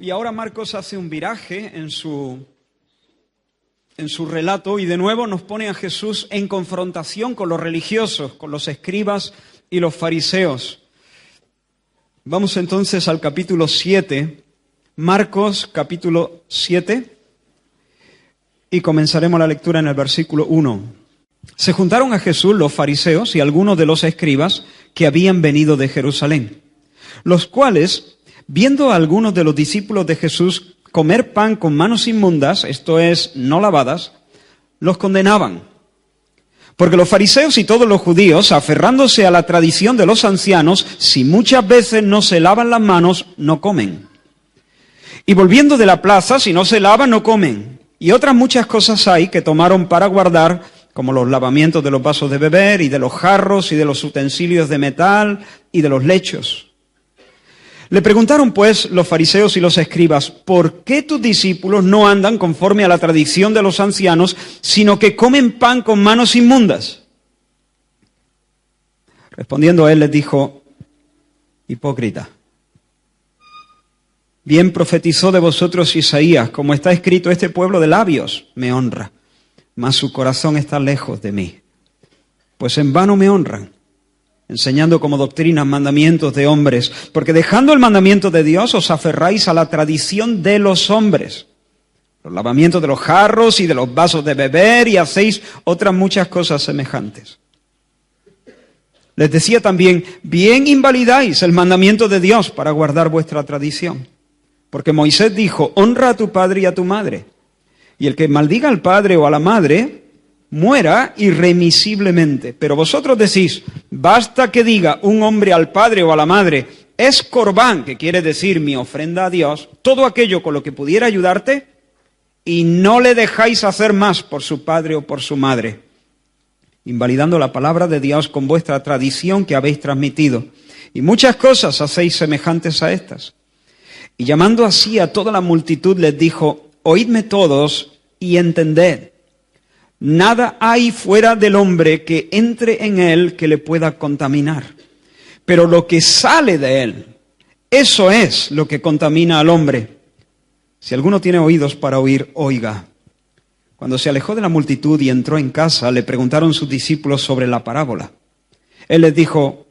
Y ahora Marcos hace un viraje en su relato y de nuevo nos pone a Jesús en confrontación con los religiosos, con los escribas y los fariseos. Vamos entonces al capítulo 7, Marcos capítulo 7, y comenzaremos la lectura en el versículo 1. Se juntaron a Jesús los fariseos y algunos de los escribas que habían venido de Jerusalén, los cuales, viendo a algunos de los discípulos de Jesús comer pan con manos inmundas, esto es, no lavadas, los condenaban. Porque los fariseos y todos los judíos, aferrándose a la tradición de los ancianos, si muchas veces no se lavan las manos, no comen. Y volviendo de la plaza, si no se lavan, no comen. Y otras muchas cosas hay que tomaron para guardar, como los lavamientos de los vasos de beber, y de los jarros, y de los utensilios de metal, y de los lechos. Le preguntaron pues los fariseos y los escribas, ¿por qué tus discípulos no andan conforme a la tradición de los ancianos, sino que comen pan con manos inmundas? Respondiendo él les dijo, hipócrita, bien profetizó de vosotros Isaías, como está escrito, este pueblo de labios me honra, mas su corazón está lejos de mí, pues en vano me honran, enseñando como doctrinas mandamientos de hombres, porque dejando el mandamiento de Dios os aferráis a la tradición de los hombres, los lavamientos de los jarros y de los vasos de beber, y hacéis otras muchas cosas semejantes. Les decía también, bien invalidáis el mandamiento de Dios para guardar vuestra tradición, porque Moisés dijo, honra a tu padre y a tu madre, y el que maldiga al padre o a la madre, muera irremisiblemente. Pero vosotros decís, basta que diga un hombre al padre o a la madre, es corbán, que quiere decir mi ofrenda a Dios, todo aquello con lo que pudiera ayudarte, y no le dejáis hacer más por su padre o por su madre, invalidando la palabra de Dios con vuestra tradición que habéis transmitido. Y muchas cosas hacéis semejantes a estas. Y llamando así a toda la multitud les dijo, oídme todos y entended. Nada hay fuera del hombre que entre en él que le pueda contaminar. Pero lo que sale de él, eso es lo que contamina al hombre. Si alguno tiene oídos para oír, oiga. Cuando se alejó de la multitud y entró en casa, le preguntaron sus discípulos sobre la parábola. Él les dijo,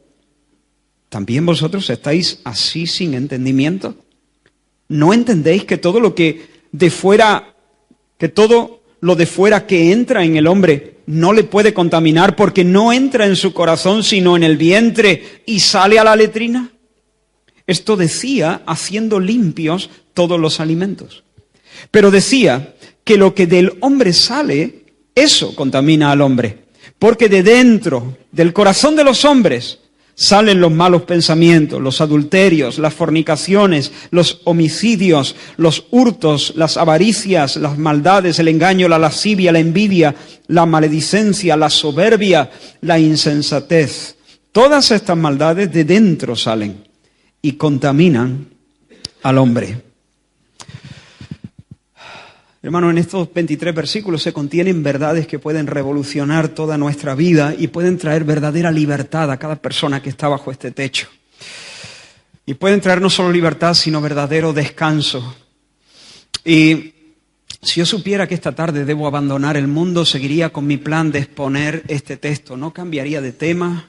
¿también vosotros estáis así sin entendimiento? ¿No entendéis que todo lo que de fuera, lo de fuera que entra en el hombre no le puede contaminar porque no entra en su corazón sino en el vientre y sale a la letrina? Esto decía haciendo limpios todos los alimentos. Pero decía que lo que del hombre sale, eso contamina al hombre. Porque de dentro, del corazón de los hombres, salen los malos pensamientos, los adulterios, las fornicaciones, los homicidios, los hurtos, las avaricias, las maldades, el engaño, la lascivia, la envidia, la maledicencia, la soberbia, la insensatez. Todas estas maldades de dentro salen y contaminan al hombre. Hermano, en estos 23 versículos se contienen verdades que pueden revolucionar toda nuestra vida y pueden traer verdadera libertad a cada persona que está bajo este techo. Y pueden traer no solo libertad, sino verdadero descanso. Y si yo supiera que esta tarde debo abandonar el mundo, seguiría con mi plan de exponer este texto. No cambiaría de tema,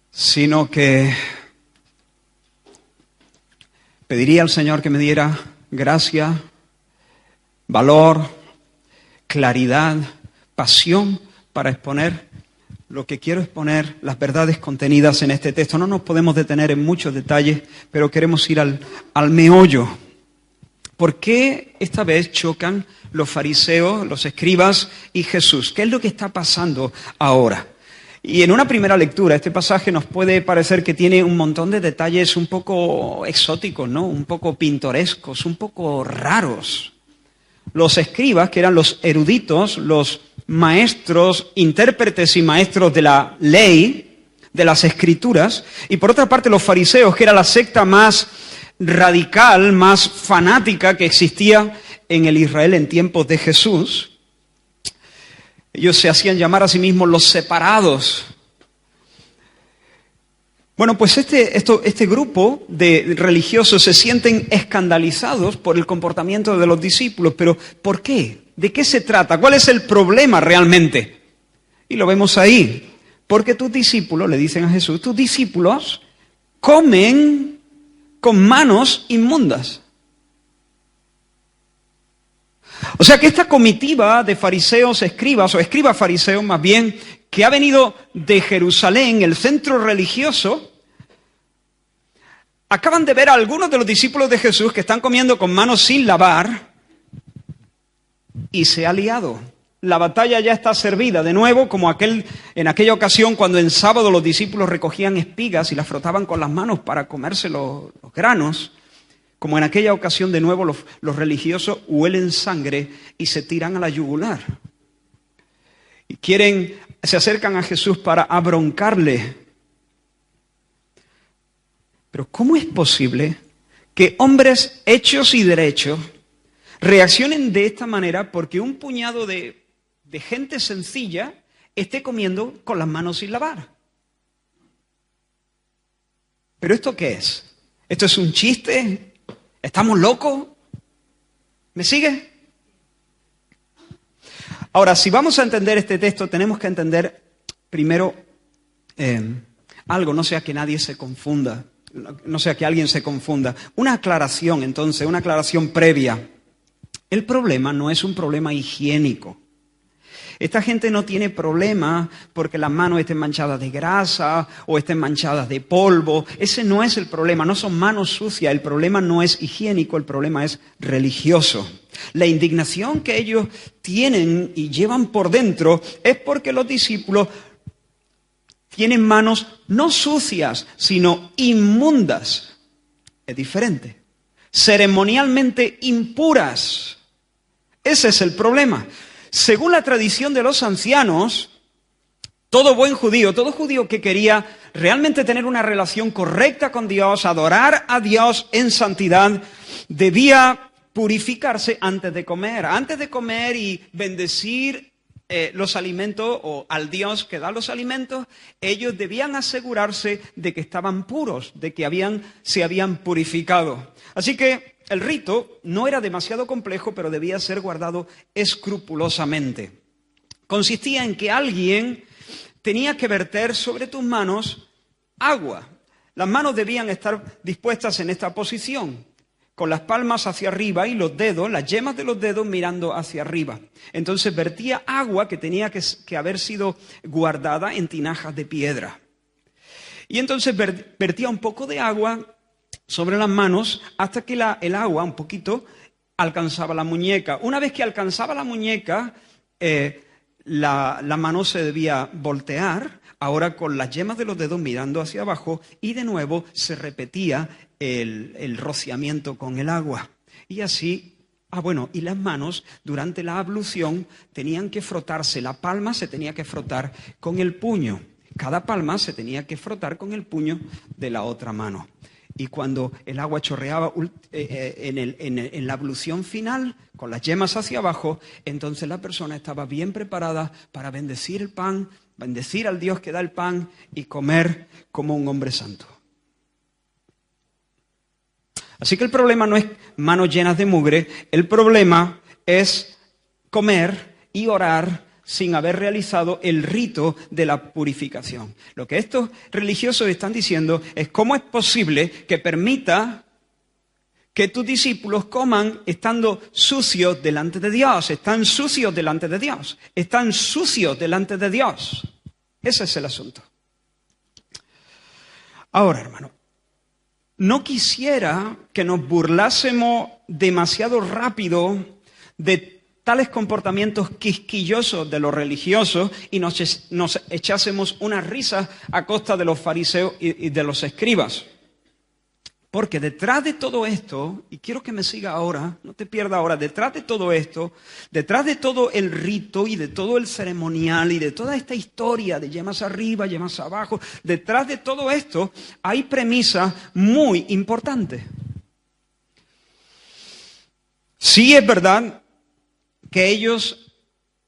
sino que pediría al Señor que me diera gracia, valor, claridad, pasión para exponer lo que quiero exponer, las verdades contenidas en este texto. No nos podemos detener en muchos detalles, pero queremos ir al meollo. ¿Por qué esta vez chocan los fariseos, los escribas y Jesús? ¿Qué es lo que está pasando ahora? Y en una primera lectura, este pasaje nos puede parecer que tiene un montón de detalles un poco exóticos, ¿no? Un poco pintorescos, un poco raros. Los escribas, que eran los eruditos, los maestros, intérpretes y maestros de la ley, de las escrituras, y por otra parte los fariseos, que era la secta más radical, más fanática que existía en el Israel en tiempos de Jesús. Ellos se hacían llamar a sí mismos los separados. Bueno, pues este grupo de religiosos se sienten escandalizados por el comportamiento de los discípulos. Pero ¿por qué? ¿De qué se trata? ¿Cuál es el problema realmente? Y lo vemos ahí. Porque tus discípulos, le dicen a Jesús, tus discípulos comen con manos inmundas. O sea que esta comitiva de fariseos, escribas, o escribas fariseos más bien, que ha venido de Jerusalén, el centro religioso, acaban de ver a algunos de los discípulos de Jesús que están comiendo con manos sin lavar y se ha liado. La batalla ya está servida de nuevo, como en aquella ocasión cuando en sábado los discípulos recogían espigas y las frotaban con las manos para comerse los granos. Como en aquella ocasión de nuevo los religiosos huelen sangre y se tiran a la yugular. Y se acercan a Jesús para abroncarle. Pero ¿cómo es posible que hombres hechos y derechos reaccionen de esta manera porque un puñado de gente sencilla esté comiendo con las manos sin lavar? ¿Pero esto qué es? ¿Esto es un chiste? ¿Estamos locos? ¿Me sigue? Ahora, si vamos a entender este texto, tenemos que entender primero algo, no sea que nadie se confunda, no sea que alguien se confunda. Una aclaración, entonces, una aclaración previa. El problema no es un problema higiénico. Esta gente no tiene problema porque las manos estén manchadas de grasa o estén manchadas de polvo. Ese no es el problema, no son manos sucias. El problema no es higiénico, el problema es religioso. La indignación que ellos tienen y llevan por dentro es porque los discípulos tienen manos no sucias, sino inmundas. Es diferente. Ceremonialmente impuras. Ese es el problema. Según la tradición de los ancianos, todo buen judío, todo judío que quería realmente tener una relación correcta con Dios, adorar a Dios en santidad, debía purificarse antes de comer. Antes de comer y bendecir los alimentos o al Dios que da los alimentos, ellos debían asegurarse de que estaban puros, de que se habían purificado. Así que el rito no era demasiado complejo, pero debía ser guardado escrupulosamente. Consistía en que alguien tenía que verter sobre tus manos agua. Las manos debían estar dispuestas en esta posición, con las palmas hacia arriba y los dedos, las yemas de los dedos mirando hacia arriba. Entonces vertía agua que tenía que haber sido guardada en tinajas de piedra. Y entonces vertía un poco de agua sobre las manos hasta que el agua, un poquito, alcanzaba la muñeca. Una vez que alcanzaba la muñeca, la mano se debía voltear, ahora con las yemas de los dedos mirando hacia abajo, y de nuevo se repetía el rociamiento con el agua. Y así, y las manos durante la ablución tenían que frotarse, la palma se tenía que frotar con el puño. Cada palma se tenía que frotar con el puño de la otra mano. Y cuando el agua chorreaba en la ablución final, con las yemas hacia abajo, entonces la persona estaba bien preparada para bendecir el pan, bendecir al Dios que da el pan y comer como un hombre santo. Así que el problema no es manos llenas de mugre, el problema es comer y orar sin haber realizado el rito de la purificación. Lo que estos religiosos están diciendo es cómo es posible que permita que tus discípulos coman estando sucios delante de Dios. Están sucios delante de Dios. Están sucios delante de Dios. Ese es el asunto. Ahora, hermano, no quisiera que nos burlásemos demasiado rápido de tales comportamientos quisquillosos de los religiosos y nos echásemos una risa a costa de los fariseos y de los escribas. Porque detrás de todo esto, y quiero que me siga ahora, no te pierdas ahora, detrás de todo esto, detrás de todo el rito y de todo el ceremonial y de toda esta historia de yemas arriba, yemas abajo, detrás de todo esto hay premisas muy importantes. Sí es verdad que ellos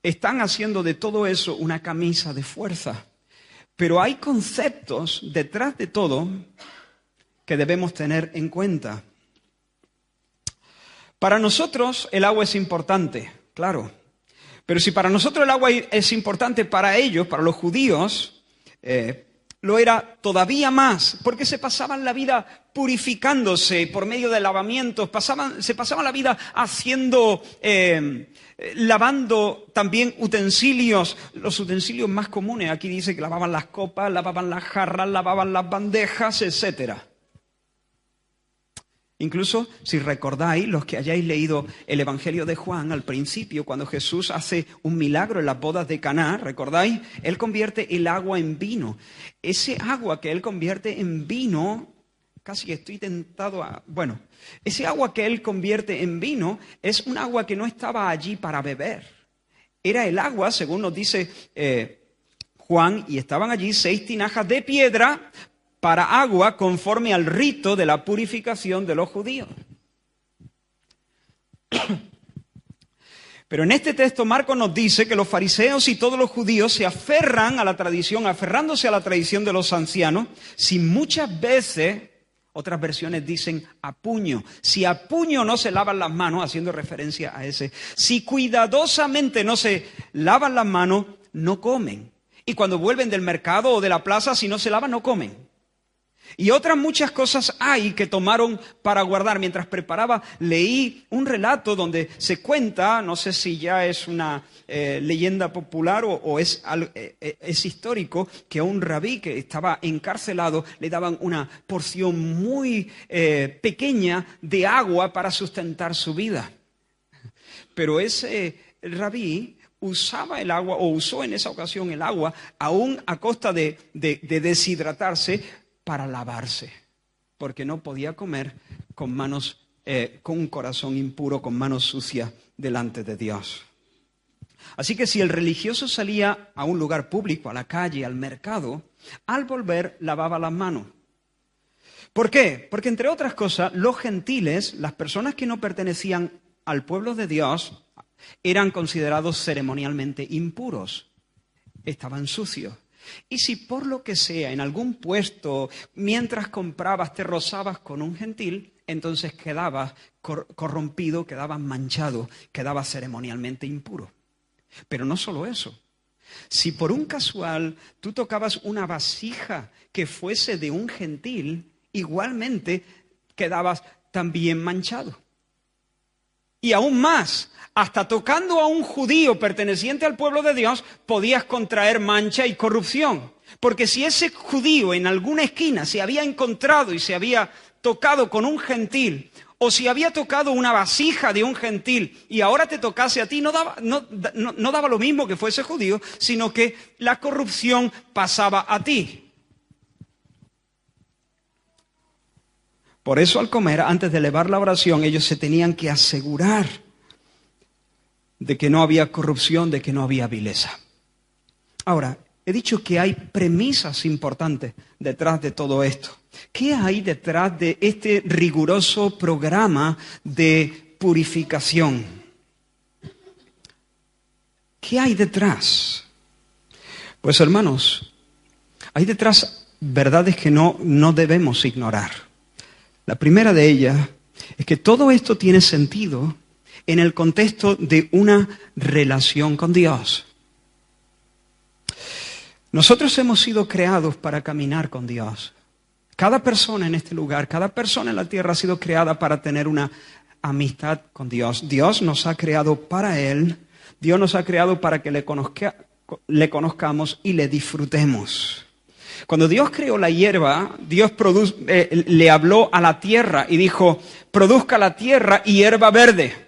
están haciendo de todo eso una camisa de fuerza. Pero hay conceptos detrás de todo que debemos tener en cuenta. Para nosotros el agua es importante, claro. Pero si para nosotros el agua es importante, para ellos, para los judíos, lo era todavía más, porque se pasaban la vida purificándose por medio de lavamientos, se pasaban la vida lavando también utensilios, los utensilios más comunes. Aquí dice que lavaban las copas, lavaban las jarras, lavaban las bandejas, etcétera. Incluso, si recordáis, los que hayáis leído el Evangelio de Juan al principio, cuando Jesús hace un milagro en las bodas de Caná, ¿recordáis? Él convierte el agua en vino. Ese agua que Él convierte en vino, casi estoy tentado a... Bueno, ese agua que Él convierte en vino es un agua que no estaba allí para beber. Era el agua, según nos dice Juan, y estaban allí 6 tinajas de piedra para agua conforme al rito de la purificación de los judíos. Pero en este texto Marcos nos dice que los fariseos y todos los judíos se aferran a la tradición, aferrándose a la tradición de los ancianos, si muchas veces, otras versiones dicen a puño, si a puño no se lavan las manos, haciendo referencia a ese, si cuidadosamente no se lavan las manos, no comen. Y cuando vuelven del mercado o de la plaza, si no se lavan, no comen. Y otras muchas cosas hay que tomaron para guardar. Mientras preparaba, leí un relato donde se cuenta, no sé si ya es una leyenda popular o es histórico, que a un rabí que estaba encarcelado le daban una porción muy pequeña de agua para sustentar su vida. Pero ese rabí usaba el agua, o usó en esa ocasión el agua, aún a costa de deshidratarse, para lavarse, porque no podía comer con manos, con un corazón impuro, con manos sucias delante de Dios. Así que si el religioso salía a un lugar público, a la calle, al mercado, al volver lavaba las manos. ¿Por qué? Porque entre otras cosas, los gentiles, las personas que no pertenecían al pueblo de Dios, eran considerados ceremonialmente impuros, estaban sucios. Y si por lo que sea, en algún puesto, mientras comprabas, te rozabas con un gentil, entonces quedabas corrompido, quedabas manchado, quedabas ceremonialmente impuro. Pero no solo eso. Si por un casual tú tocabas una vasija que fuese de un gentil, igualmente quedabas también manchado. Y aún más, hasta tocando a un judío perteneciente al pueblo de Dios, podías contraer mancha y corrupción. Porque si ese judío en alguna esquina se había encontrado y se había tocado con un gentil, o si había tocado una vasija de un gentil y ahora te tocase a ti, no daba lo mismo que fuese judío, sino que la corrupción pasaba a ti. Por eso al comer, antes de elevar la oración, ellos se tenían que asegurar de que no había corrupción, de que no había vileza. Ahora, he dicho que hay premisas importantes detrás de todo esto. ¿Qué hay detrás de este riguroso programa de purificación? ¿Qué hay detrás? Pues hermanos, hay detrás verdades que no debemos ignorar. La primera de ellas es que todo esto tiene sentido en el contexto de una relación con Dios. Nosotros hemos sido creados para caminar con Dios. Cada persona en este lugar, cada persona en la tierra ha sido creada para tener una amistad con Dios. Dios nos ha creado para Él. Dios nos ha creado para que le conozcamos y le disfrutemos. Cuando Dios creó la hierba, Dios le habló a la tierra y dijo, produzca la tierra hierba verde.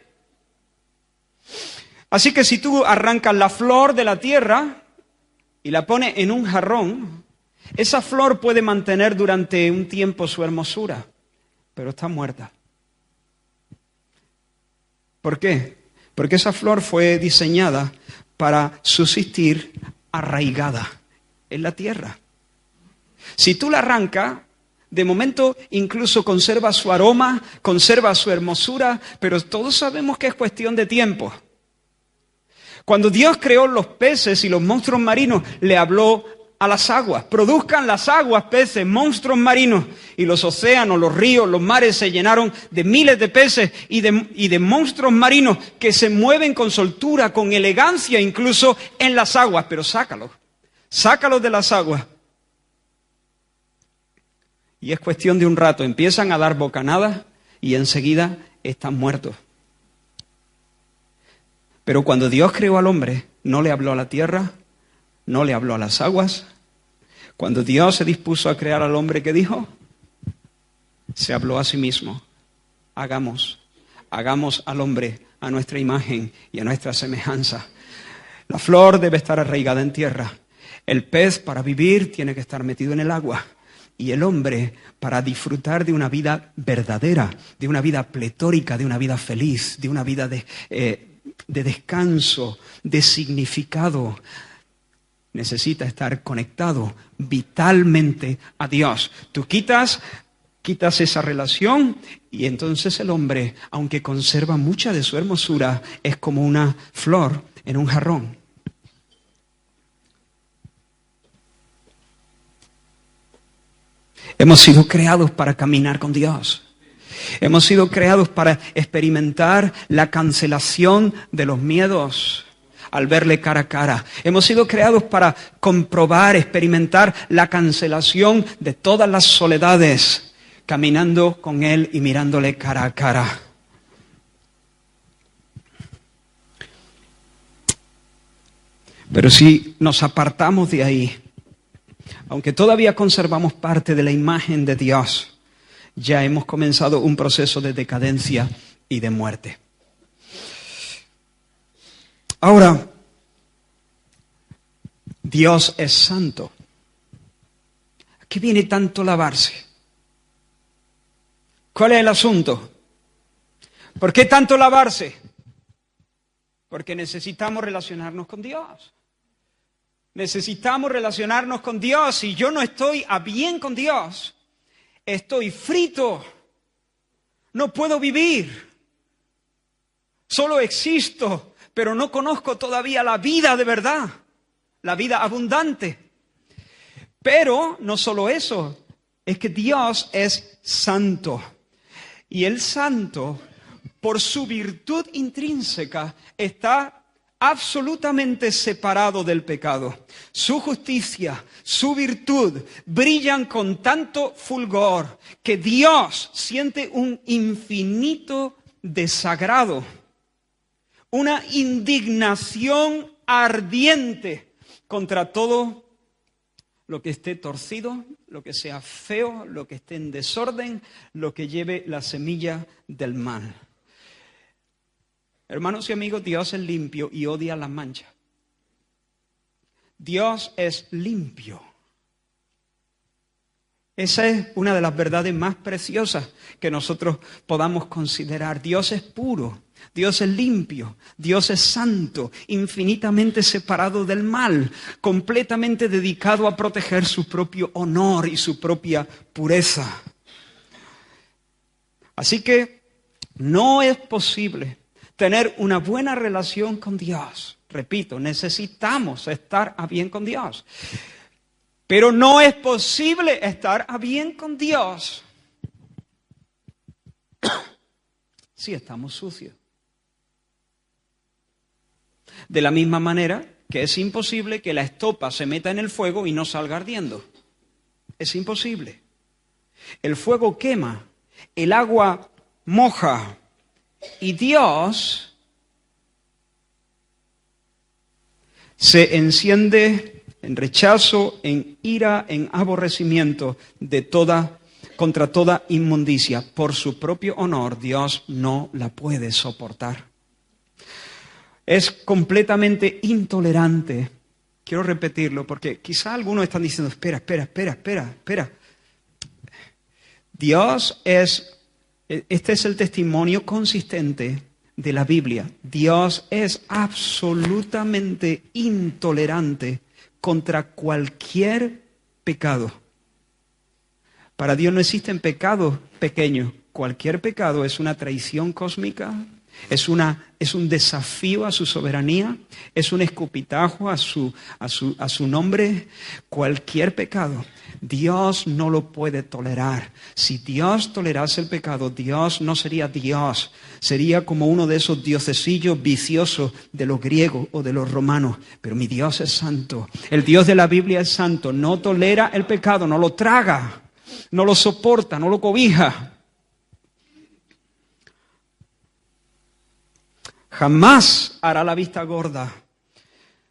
Así que si tú arrancas la flor de la tierra y la pones en un jarrón, esa flor puede mantener durante un tiempo su hermosura, pero está muerta. ¿Por qué? Porque esa flor fue diseñada para subsistir arraigada en la tierra. Si tú la arrancas, de momento incluso conserva su aroma, conserva su hermosura, pero todos sabemos que es cuestión de tiempo. Cuando Dios creó los peces y los monstruos marinos, le habló a las aguas. Produzcan las aguas peces, monstruos marinos. Y los océanos, los ríos, los mares se llenaron de miles de peces y de monstruos marinos que se mueven con soltura, con elegancia, incluso en las aguas. Pero sácalos de las aguas. Y es cuestión de un rato. Empiezan a dar bocanadas y enseguida están muertos. Pero cuando Dios creó al hombre, no le habló a la tierra, no le habló a las aguas. Cuando Dios se dispuso a crear al hombre, ¿qué dijo? Se habló a sí mismo. Hagamos al hombre a nuestra imagen y a nuestra semejanza. La flor debe estar arraigada en tierra. El pez, para vivir, tiene que estar metido en el agua. Y el hombre, para disfrutar de una vida verdadera, de una vida pletórica, de una vida feliz, de una vida de descanso, de significado, necesita estar conectado vitalmente a Dios. Tú quitas esa relación y entonces el hombre, aunque conserva mucha de su hermosura, es como una flor en un jarrón. Hemos sido creados para caminar con Dios. Hemos sido creados para experimentar la cancelación de los miedos al verle cara a cara. Hemos sido creados para comprobar, experimentar la cancelación de todas las soledades, caminando con Él y mirándole cara a cara. Pero si nos apartamos de ahí, aunque todavía conservamos parte de la imagen de Dios, ya hemos comenzado un proceso de decadencia y de muerte. Ahora, Dios es santo. ¿A qué viene tanto lavarse? ¿Cuál es el asunto? ¿Por qué tanto lavarse? Porque necesitamos relacionarnos con Dios. Necesitamos relacionarnos con Dios. Si yo no estoy a bien con Dios, estoy frito. No puedo vivir. Solo existo, pero no conozco todavía la vida de verdad, la vida abundante. Pero no solo eso, es que Dios es santo. Y el santo, por su virtud intrínseca, está absolutamente separado del pecado. Su justicia, su virtud brillan con tanto fulgor que Dios siente un infinito desagrado, una indignación ardiente contra todo lo que esté torcido, lo que sea feo, lo que esté en desorden, lo que lleve la semilla del mal. Hermanos y amigos, Dios es limpio y odia las manchas. Dios es limpio. Esa es una de las verdades más preciosas que nosotros podamos considerar. Dios es puro, Dios es limpio, Dios es santo, infinitamente separado del mal, completamente dedicado a proteger su propio honor y su propia pureza. Así que no es posible tener una buena relación con Dios. Repito, necesitamos estar a bien con Dios. Pero no es posible estar a bien con Dios si estamos sucios. De la misma manera que es imposible que la estopa se meta en el fuego y no salga ardiendo. Es imposible. El fuego quema, el agua moja. Y Dios se enciende en rechazo, en ira, en aborrecimiento contra toda inmundicia. Por su propio honor, Dios no la puede soportar. Es completamente intolerante. Quiero repetirlo porque quizá algunos están diciendo, espera. Este es el testimonio consistente de la Biblia. Dios es absolutamente intolerante contra cualquier pecado. Para Dios no existen pecados pequeños. Cualquier pecado es una traición cósmica, Es un desafío a su soberanía, es un escupitajo a su nombre. Cualquier pecado, Dios no lo puede tolerar. Si Dios tolerase el pecado, Dios no sería Dios. Sería como uno de esos diosesillos viciosos de los griegos o de los romanos. Pero mi Dios es santo. El Dios de la Biblia es santo. No tolera el pecado, no lo traga, no lo soporta, no lo cobija. Jamás hará la vista gorda.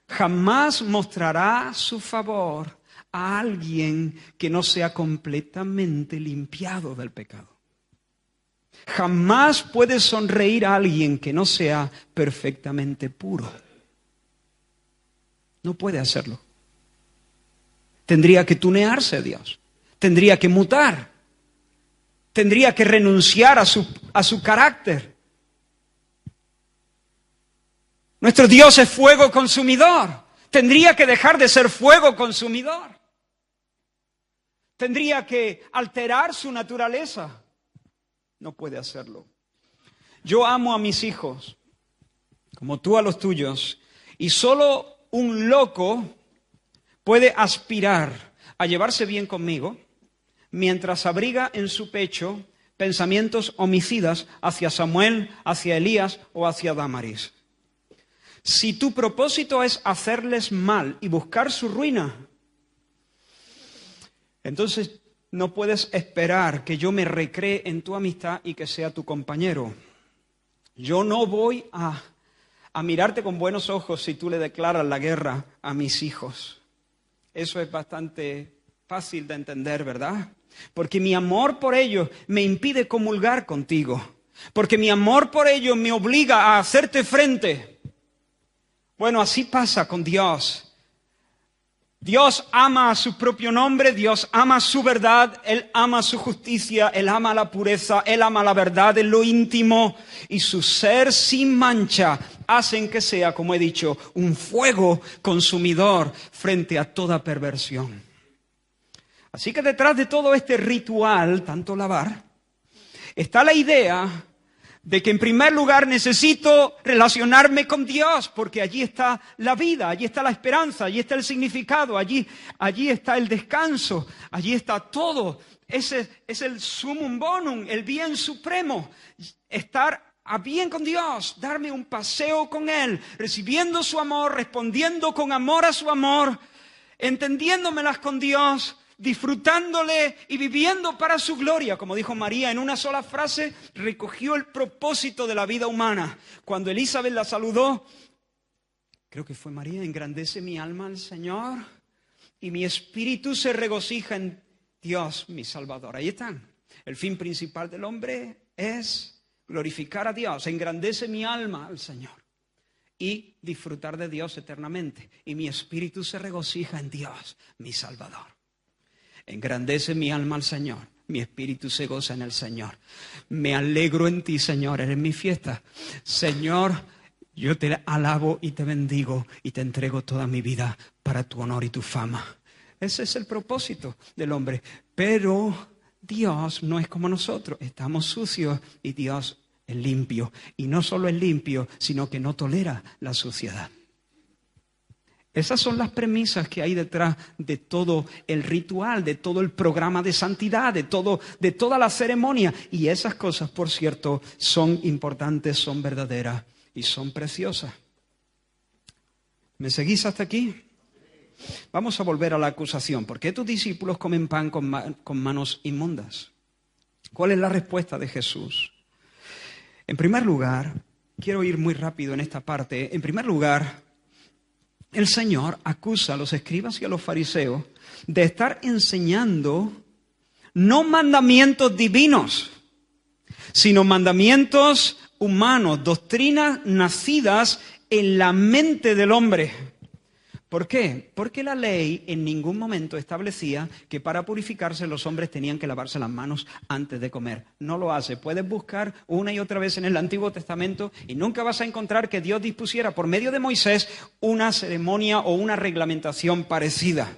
Jamás mostrará su favor a alguien que no sea completamente limpiado del pecado. Jamás puede sonreír a alguien que no sea perfectamente puro. No puede hacerlo. Tendría que tunearse Dios. Tendría que mutar. Tendría que renunciar a su carácter. Nuestro Dios es fuego consumidor. Tendría que dejar de ser fuego consumidor. Tendría que alterar su naturaleza. No puede hacerlo. Yo amo a mis hijos, como tú a los tuyos, y solo un loco puede aspirar a llevarse bien conmigo mientras abriga en su pecho pensamientos homicidas hacia Samuel, hacia Elías o hacia Damaris. Si tu propósito es hacerles mal y buscar su ruina, entonces no puedes esperar que yo me recree en tu amistad y que sea tu compañero. Yo no voy a mirarte con buenos ojos si tú le declaras la guerra a mis hijos. Eso es bastante fácil de entender, ¿verdad? Porque mi amor por ellos me impide comulgar contigo. Porque mi amor por ellos me obliga a hacerte frente. Bueno, así pasa con Dios. Dios ama a su propio nombre, Dios ama su verdad, Él ama su justicia, Él ama la pureza, Él ama la verdad en lo íntimo y su ser sin mancha hacen que sea, como he dicho, un fuego consumidor frente a toda perversión. Así que detrás de todo este ritual, tanto lavar, está la idea de que en primer lugar necesito relacionarme con Dios, porque allí está la vida, allí está la esperanza, allí está el significado, allí está el descanso, allí está todo. Ese es el sumum bonum, el bien supremo, estar a bien con Dios, darme un paseo con Él, recibiendo su amor, respondiendo con amor a su amor, entendiéndomelas con Dios, disfrutándole y viviendo para su gloria. Como dijo María, en una sola frase recogió el propósito de la vida humana. Cuando Elizabeth la saludó, creo que fue María, engrandece mi alma al Señor y mi espíritu se regocija en Dios, mi Salvador. Ahí están. El fin principal del hombre es glorificar a Dios. Engrandece mi alma al Señor y disfrutar de Dios eternamente. Y mi espíritu se regocija en Dios, mi Salvador. Engrandece mi alma al Señor, mi espíritu se goza en el Señor. Me alegro en ti, Señor, eres mi fiesta. Señor, yo te alabo y te bendigo y te entrego toda mi vida para tu honor y tu fama. Ese es el propósito del hombre. Pero Dios no es como nosotros, estamos sucios y Dios es limpio. Y no solo es limpio, sino que no tolera la suciedad. Esas son las premisas que hay detrás de todo el ritual, de todo el programa de santidad, de toda la ceremonia. Y esas cosas, por cierto, son importantes, son verdaderas y son preciosas. ¿Me seguís hasta aquí? Vamos a volver a la acusación. ¿Por qué tus discípulos comen pan con manos inmundas? ¿Cuál es la respuesta de Jesús? En primer lugar, quiero ir muy rápido en esta parte. En primer lugar, el Señor acusa a los escribas y a los fariseos de estar enseñando no mandamientos divinos, sino mandamientos humanos, doctrinas nacidas en la mente del hombre. ¿Por qué? Porque la ley en ningún momento establecía que para purificarse los hombres tenían que lavarse las manos antes de comer. No lo hace. Puedes buscar una y otra vez en el Antiguo Testamento y nunca vas a encontrar que Dios dispusiera por medio de Moisés una ceremonia o una reglamentación parecida.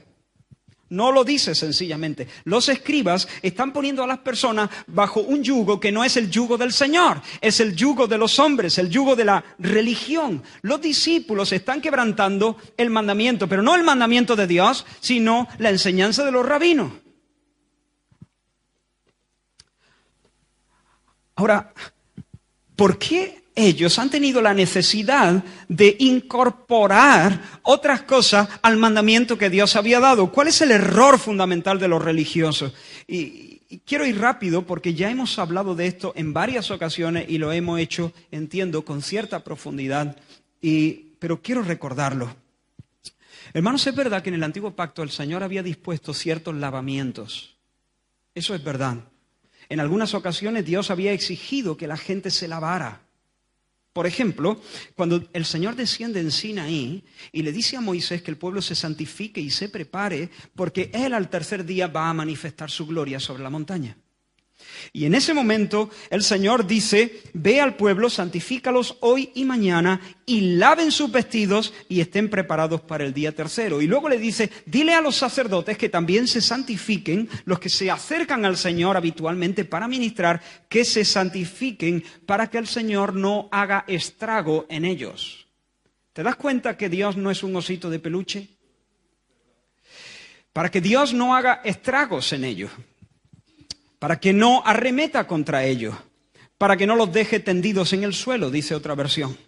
No lo dice sencillamente. Los escribas están poniendo a las personas bajo un yugo que no es el yugo del Señor, es el yugo de los hombres, el yugo de la religión. Los discípulos están quebrantando el mandamiento, pero no el mandamiento de Dios, sino la enseñanza de los rabinos. Ahora, ¿por qué ellos han tenido la necesidad de incorporar otras cosas al mandamiento que Dios había dado? ¿Cuál es el error fundamental de los religiosos? Y quiero ir rápido porque ya hemos hablado de esto en varias ocasiones y lo hemos hecho, entiendo, con cierta profundidad, pero quiero recordarlo. Hermanos, es verdad que en el Antiguo Pacto el Señor había dispuesto ciertos lavamientos. Eso es verdad. En algunas ocasiones Dios había exigido que la gente se lavara. Por ejemplo, cuando el Señor desciende en Sinaí y le dice a Moisés que el pueblo se santifique y se prepare porque Él al tercer día va a manifestar su gloria sobre la montaña. Y en ese momento el Señor dice, ve al pueblo, santifícalos hoy y mañana y laven sus vestidos y estén preparados para el día tercero. Y luego le dice, dile a los sacerdotes que también se santifiquen, los que se acercan al Señor habitualmente para ministrar, que se santifiquen para que el Señor no haga estrago en ellos. ¿Te das cuenta que Dios no es un osito de peluche? Para que Dios no haga estragos en ellos. Para que no arremeta contra ellos, para que no los deje tendidos en el suelo, dice otra versión.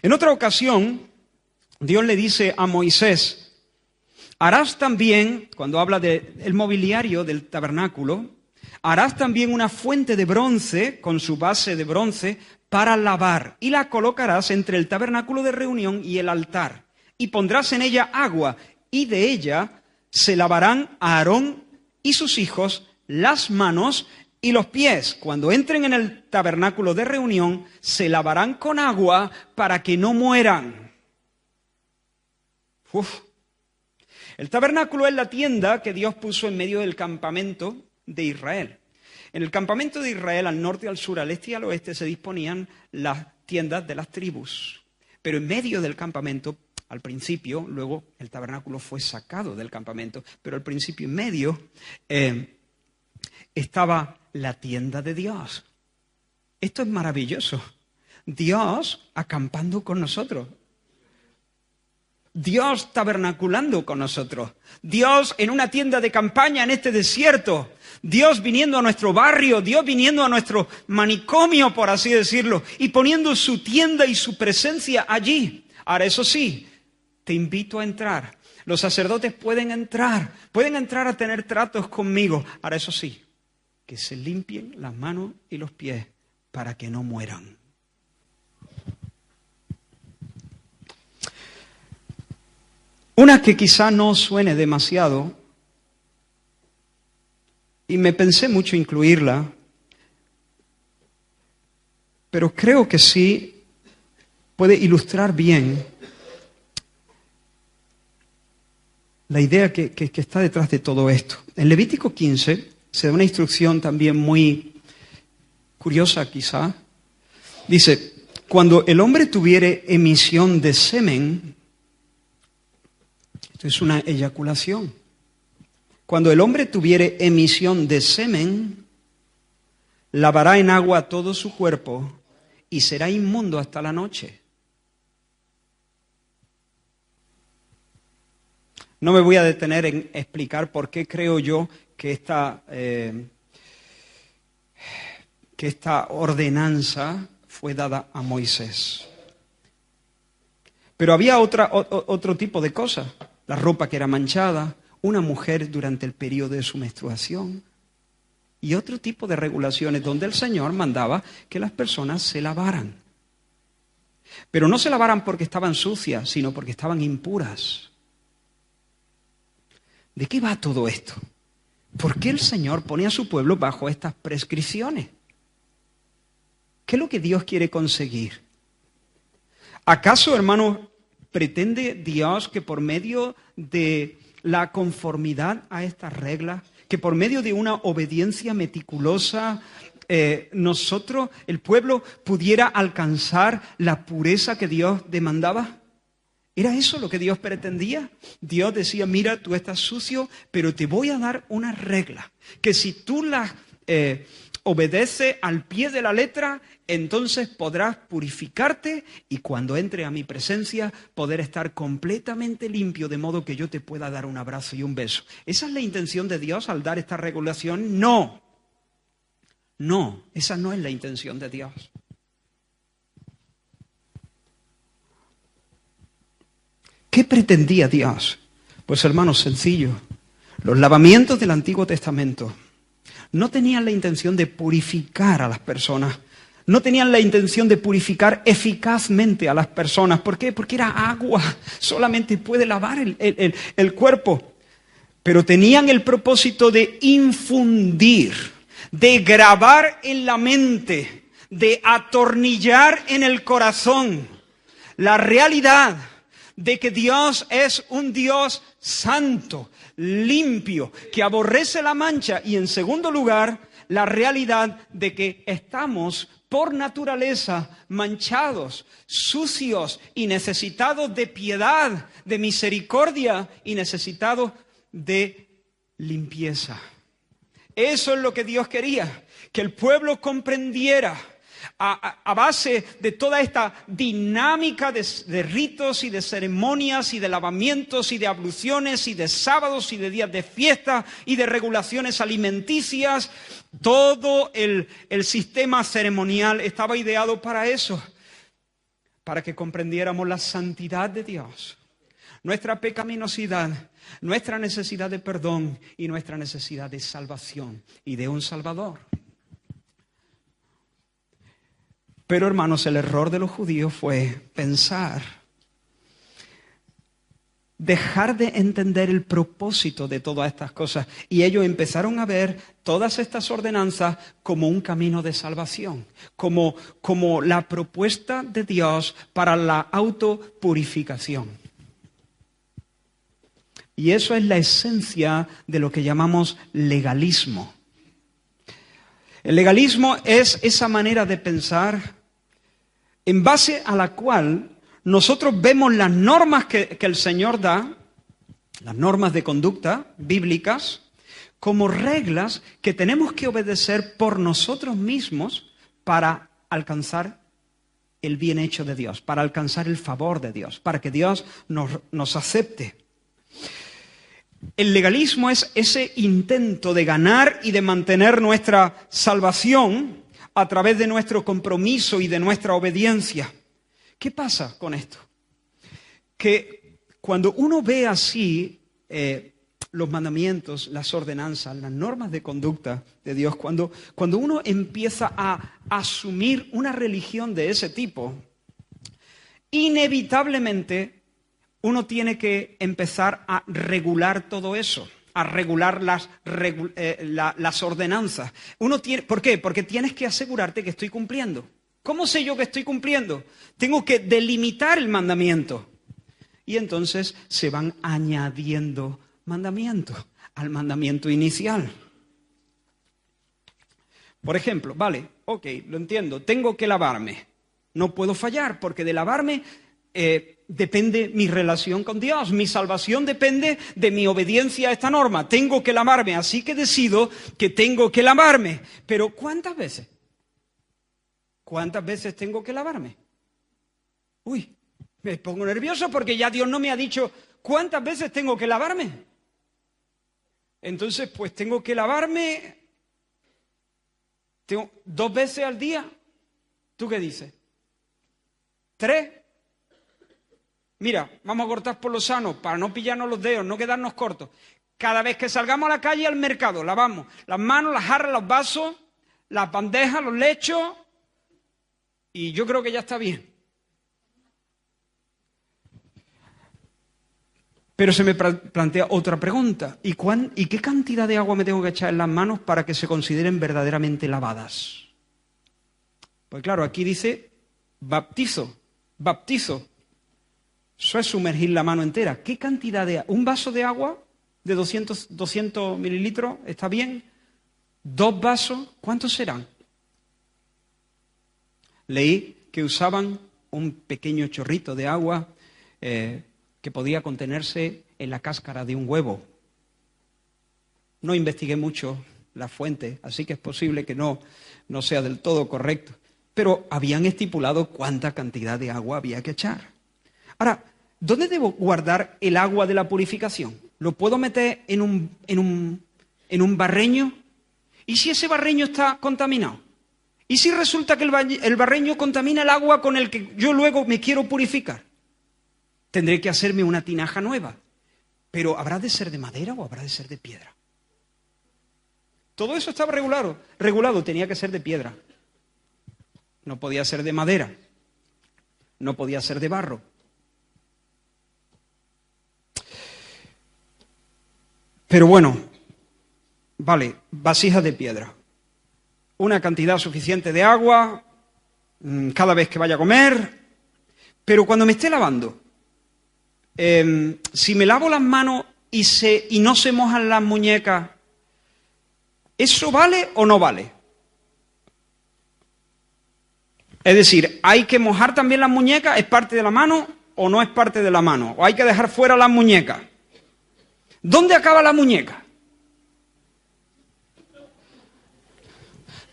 En otra ocasión, Dios le dice a Moisés, harás también, cuando habla del mobiliario del tabernáculo, harás también una fuente de bronce, con su base de bronce, para lavar, y la colocarás entre el tabernáculo de reunión y el altar, y pondrás en ella agua, y de ella se lavarán Aarón y sus hijos las manos y los pies. Cuando entren en el tabernáculo de reunión, se lavarán con agua para que no mueran. El tabernáculo es la tienda que Dios puso en medio del campamento de Israel. En el campamento de Israel, al norte, al sur, al este y al oeste, se disponían las tiendas de las tribus. Pero en medio del campamento, al principio, luego el tabernáculo fue sacado del campamento, pero al principio, en medio, estaba la tienda de Dios. Esto es maravilloso. Dios acampando con nosotros. Dios tabernaculando con nosotros. Dios en una tienda de campaña en este desierto. Dios viniendo a nuestro barrio. Dios viniendo a nuestro manicomio, por así decirlo. Y poniendo su tienda y su presencia allí. Ahora, eso sí, te invito a entrar. Los sacerdotes pueden entrar a tener tratos conmigo. Ahora, eso sí, que se limpien las manos y los pies para que no mueran. Una que quizá no suene demasiado, y me pensé mucho incluirla, pero creo que sí puede ilustrar bien la idea que está detrás de todo esto. En Levítico 15 se da una instrucción también muy curiosa quizá. Dice, cuando el hombre tuviere emisión de semen, esto es una eyaculación. Cuando el hombre tuviere emisión de semen, lavará en agua todo su cuerpo y será inmundo hasta la noche. No me voy a detener en explicar por qué creo yo que esta ordenanza fue dada a Moisés. Pero había otro tipo de cosas. La ropa que era manchada, una mujer durante el periodo de su menstruación y otro tipo de regulaciones donde el Señor mandaba que las personas se lavaran. Pero no se lavaran porque estaban sucias, sino porque estaban impuras. ¿De qué va todo esto? ¿Por qué el Señor pone a su pueblo bajo estas prescripciones? ¿Qué es lo que Dios quiere conseguir? ¿Acaso, hermanos, pretende Dios que por medio de la conformidad a estas reglas, que por medio de una obediencia meticulosa, nosotros, el pueblo, pudiera alcanzar la pureza que Dios demandaba? ¿Era eso lo que Dios pretendía? Dios decía, mira, tú estás sucio, pero te voy a dar una regla, que si tú las obedeces al pie de la letra, entonces podrás purificarte y cuando entre a mi presencia poder estar completamente limpio, de modo que yo te pueda dar un abrazo y un beso. ¿Esa es la intención de Dios al dar esta regulación? No. No, esa no es la intención de Dios. ¿Qué pretendía Dios? Pues hermanos, sencillo. Los lavamientos del Antiguo Testamento no tenían la intención de purificar a las personas. No tenían la intención de purificar eficazmente a las personas. ¿Por qué? Porque era agua. Solamente puede lavar el cuerpo. Pero tenían el propósito de infundir, de grabar en la mente, de atornillar en el corazón la realidad de que Dios es un Dios santo, limpio, que aborrece la mancha y en segundo lugar, la realidad de que estamos por naturaleza manchados, sucios y necesitados de piedad, de misericordia y necesitados de limpieza. Eso es lo que Dios quería, que el pueblo comprendiera a base de toda esta dinámica de ritos y de ceremonias y de lavamientos y de abluciones y de sábados y de días de fiesta y de regulaciones alimenticias. Todo el sistema ceremonial estaba ideado para eso, para que comprendiéramos la santidad de Dios, nuestra pecaminosidad, nuestra necesidad de perdón y nuestra necesidad de salvación y de un Salvador. Pero hermanos, el error de los judíos fue pensar, dejar de entender el propósito de todas estas cosas. Y ellos empezaron a ver todas estas ordenanzas como un camino de salvación, como la propuesta de Dios para la autopurificación. Y eso es la esencia de lo que llamamos legalismo. El legalismo es esa manera de pensar en base a la cual nosotros vemos las normas que el Señor da, las normas de conducta bíblicas, como reglas que tenemos que obedecer por nosotros mismos para alcanzar el bien hecho de Dios, para alcanzar el favor de Dios, para que Dios nos acepte. El legalismo es ese intento de ganar y de mantener nuestra salvación a través de nuestro compromiso y de nuestra obediencia. ¿Qué pasa con esto? Que cuando uno ve así los mandamientos, las ordenanzas, las normas de conducta de Dios, cuando uno empieza a asumir una religión de ese tipo, inevitablemente uno tiene que empezar a regular todo eso, a regular las ordenanzas. ¿Por qué? Porque tienes que asegurarte que estoy cumpliendo. ¿Cómo sé yo que estoy cumpliendo? Tengo que delimitar el mandamiento. Y entonces se van añadiendo mandamientos al mandamiento inicial. Por ejemplo, vale, ok, lo entiendo, tengo que lavarme. No puedo fallar porque de lavarme depende mi relación con Dios. Mi salvación depende de mi obediencia a esta norma. Tengo que lavarme, así que decido que tengo que lavarme. Pero ¿cuántas veces? ¿Cuántas veces tengo que lavarme? Uy, me pongo nervioso porque ya Dios no me ha dicho cuántas veces tengo que lavarme. Entonces, pues tengo que lavarme 2 veces al día. ¿Tú qué dices? 3. Mira, vamos a cortar por lo sano para no pillarnos los dedos, no quedarnos cortos. Cada vez que salgamos a la calle, al mercado, lavamos las manos, las jarras, los vasos, las bandejas, los lechos. Y yo creo que ya está bien. Pero se me plantea otra pregunta. ¿Y qué cantidad de agua me tengo que echar en las manos para que se consideren verdaderamente lavadas? Pues claro, aquí dice baptizo. Eso es sumergir la mano entera. ¿Qué cantidad de agua? ¿Un vaso de agua de 200 mililitros? ¿Está bien? 2 vasos, ¿cuántos serán? Leí que usaban un pequeño chorrito de agua que podía contenerse en la cáscara de un huevo. No investigué mucho la fuente, así que es posible que no sea del todo correcto. Pero habían estipulado cuánta cantidad de agua había que echar. Ahora, ¿dónde debo guardar el agua de la purificación? ¿Lo puedo meter en un barreño? ¿Y si ese barreño está contaminado? ¿Y si resulta que el barreño contamina el agua con el que yo luego me quiero purificar? Tendré que hacerme una tinaja nueva. Pero ¿habrá de ser de madera o habrá de ser de piedra? Todo eso estaba regulado, tenía que ser de piedra. No podía ser de madera. No podía ser de barro. Pero bueno, vale, vasijas de piedra. Una cantidad suficiente de agua cada vez que vaya a comer. Pero cuando me esté lavando, si me lavo las manos y no se mojan las muñecas, ¿eso vale o no vale? Es decir, ¿hay que mojar también las muñecas? ¿Es parte de la mano o no es parte de la mano? ¿O hay que dejar fuera las muñecas? ¿Dónde acaba la muñeca?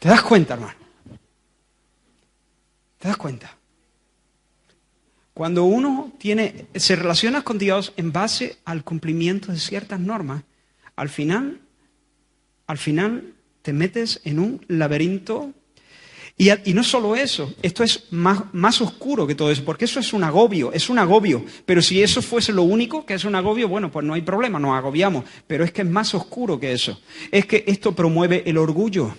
¿Te das cuenta, hermano? ¿Te das cuenta? Cuando uno se relaciona con Dios en base al cumplimiento de ciertas normas, al final te metes en un laberinto. Y no solo eso, esto es más oscuro que todo eso, porque eso es un agobio. Pero si eso fuese lo único que es un agobio, bueno, pues no hay problema, nos agobiamos. Pero es que es más oscuro que eso. Es que esto promueve el orgullo.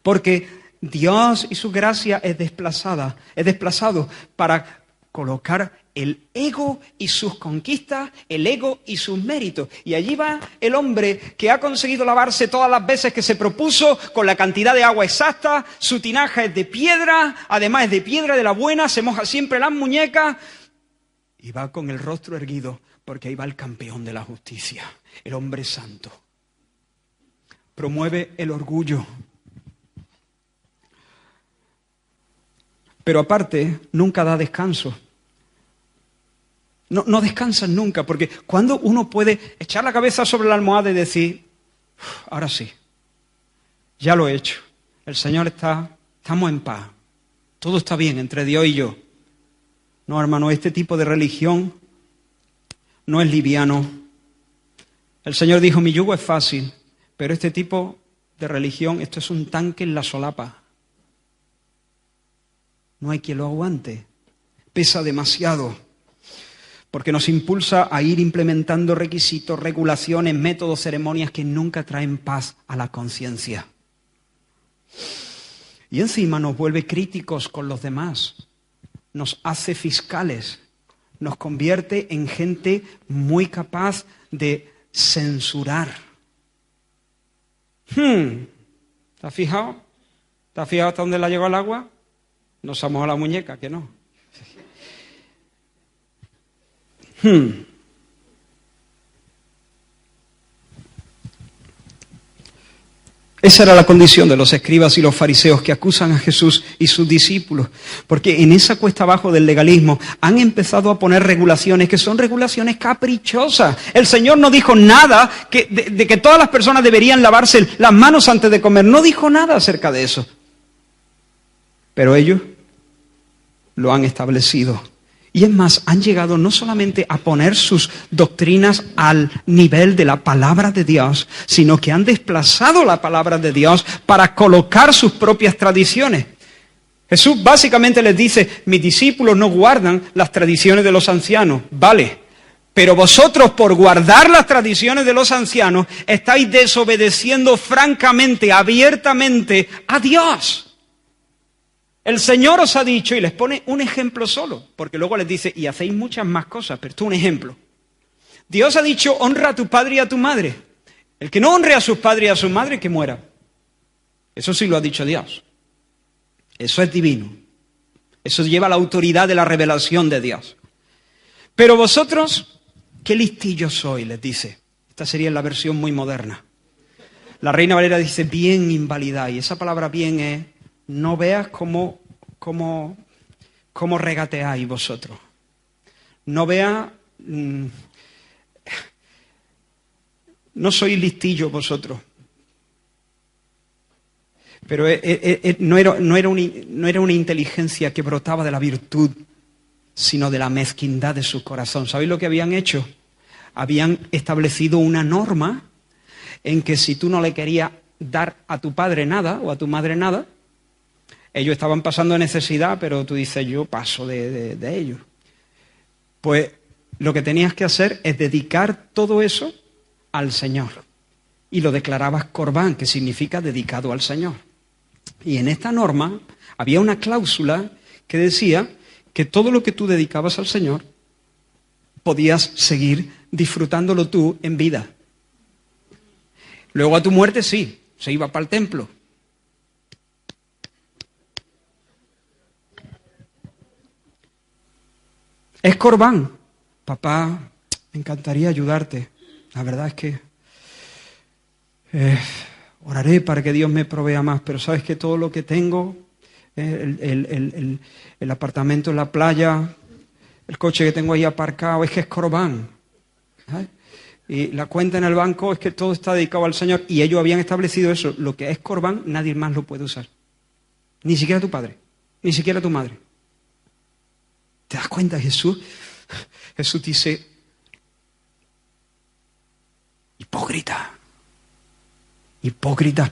Porque Dios y su gracia es desplazado para colocar el ego y sus conquistas, el ego y sus méritos. Y allí va el hombre que ha conseguido lavarse todas las veces que se propuso, con la cantidad de agua exacta, su tinaja es de piedra, además es de piedra de la buena, se moja siempre las muñecas, y va con el rostro erguido, porque ahí va el campeón de la justicia, el hombre santo. Promueve el orgullo. Pero aparte, nunca da descanso. No descansan nunca, porque cuando uno puede echar la cabeza sobre la almohada y decir, ahora sí, ya lo he hecho, el Señor estamos en paz, todo está bien entre Dios y yo. No, hermano, este tipo de religión no es liviano. El Señor dijo, mi yugo es fácil, pero este tipo de religión, esto es un tanque en la solapa. No hay quien lo aguante, pesa demasiado. Porque nos impulsa a ir implementando requisitos, regulaciones, métodos, ceremonias que nunca traen paz a la conciencia. Y encima nos vuelve críticos con los demás, nos hace fiscales, nos convierte en gente muy capaz de censurar. ¿Te has fijado? ¿Te has fijado hasta dónde la llegó el agua? No se ha mojado la muñeca, que no. Esa era la condición de los escribas y los fariseos que acusan a Jesús y sus discípulos, porque en esa cuesta abajo del legalismo han empezado a poner regulaciones que son regulaciones caprichosas. El Señor no dijo nada de que todas las personas deberían lavarse las manos antes de comer, no dijo nada acerca de eso. Pero ellos lo han establecido. Y es más, han llegado no solamente a poner sus doctrinas al nivel de la palabra de Dios, sino que han desplazado la palabra de Dios para colocar sus propias tradiciones. Jesús básicamente les dice, mis discípulos no guardan las tradiciones de los ancianos, vale, pero vosotros por guardar las tradiciones de los ancianos estáis desobedeciendo francamente, abiertamente a Dios. El Señor os ha dicho, y les pone un ejemplo solo, porque luego les dice, y hacéis muchas más cosas, pero esto es un ejemplo. Dios ha dicho, honra a tu padre y a tu madre. El que no honre a sus padres y a su madre, que muera. Eso sí lo ha dicho Dios. Eso es divino. Eso lleva la autoridad de la revelación de Dios. Pero vosotros, qué listillos sois, les dice. Esta sería la versión muy moderna. La Reina Valera dice, bien invalidáis. Y esa palabra bien es, no veas cómo regateáis vosotros. No vea... no sois listillos vosotros. Pero no era una inteligencia que brotaba de la virtud, sino de la mezquindad de su corazón. ¿Sabéis lo que habían hecho? Habían establecido una norma en que si tú no le querías dar a tu padre nada o a tu madre nada, ellos estaban pasando necesidad, pero tú dices, yo paso de ellos. Pues lo que tenías que hacer es dedicar todo eso al Señor. Y lo declarabas corbán, que significa dedicado al Señor. Y en esta norma había una cláusula que decía que todo lo que tú dedicabas al Señor podías seguir disfrutándolo tú en vida. Luego a tu muerte sí, se iba para el templo. Es corbán. Papá, me encantaría ayudarte. La verdad es que oraré para que Dios me provea más, pero sabes que todo lo que tengo, el apartamento en la playa, el coche que tengo ahí aparcado, es que es corbán. ¿Sabes? Y la cuenta en el banco es que todo está dedicado al Señor. Y ellos habían establecido eso. Lo que es corbán, nadie más lo puede usar. Ni siquiera tu padre, ni siquiera tu madre. ¿Te das cuenta, Jesús? Jesús dice, hipócritas,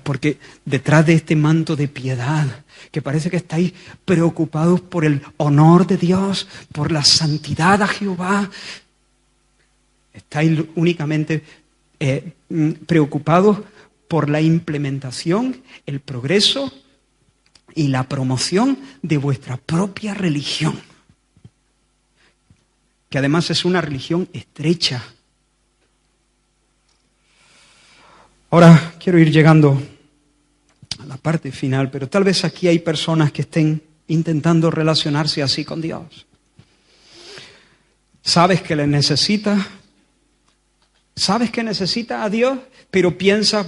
porque detrás de este manto de piedad, que parece que estáis preocupados por el honor de Dios, por la santidad a Jehová, estáis únicamente preocupados por la implementación, el progreso y la promoción de vuestra propia religión, que además es una religión estrecha. Ahora quiero ir llegando a la parte final, pero tal vez aquí hay personas que estén intentando relacionarse así con Dios. Sabes que le necesitas, sabes que necesitas a Dios, pero piensas,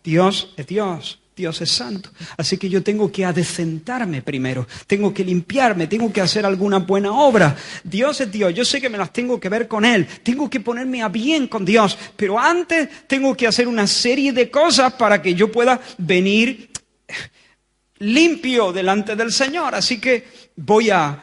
Dios es Dios. Dios es santo. Así que yo tengo que adecentarme primero, tengo que limpiarme, tengo que hacer alguna buena obra. Dios es Dios, yo sé que me las tengo que ver con Él, tengo que ponerme a bien con Dios, pero antes tengo que hacer una serie de cosas para que yo pueda venir limpio delante del Señor. Así que voy a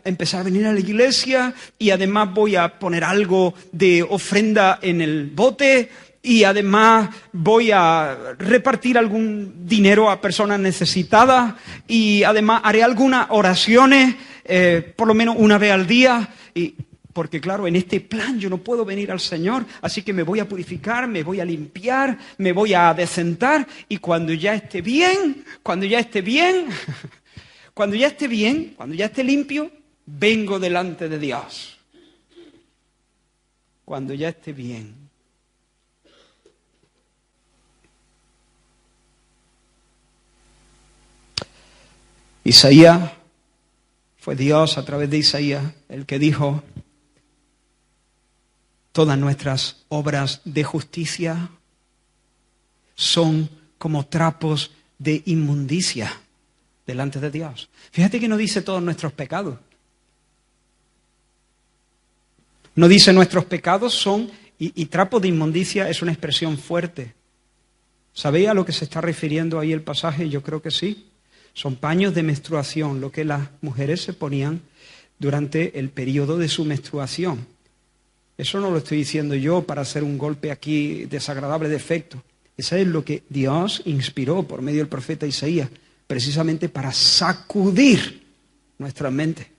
empezar a venir a la iglesia y además voy a poner algo de ofrenda en el bote. Y además voy a repartir algún dinero a personas necesitadas y además haré algunas oraciones, por lo menos una vez al día. Porque claro, en este plan yo no puedo venir al Señor, así que me voy a purificar, me voy a limpiar, me voy a adecentar y cuando ya esté bien, cuando ya esté limpio, vengo delante de Dios. Cuando ya esté bien. Isaías, fue Dios a través de Isaías el que dijo, todas nuestras obras de justicia son como trapos de inmundicia delante de Dios. Fíjate que no dice todos nuestros pecados. No dice nuestros pecados son, y trapos de inmundicia es una expresión fuerte. ¿Sabéis a lo que se está refiriendo ahí el pasaje? Yo creo que sí. Son paños de menstruación, lo que las mujeres se ponían durante el periodo de su menstruación. Eso no lo estoy diciendo yo para hacer un golpe aquí desagradable de efecto. Eso es lo que Dios inspiró por medio del profeta Isaías, precisamente para sacudir nuestra mente.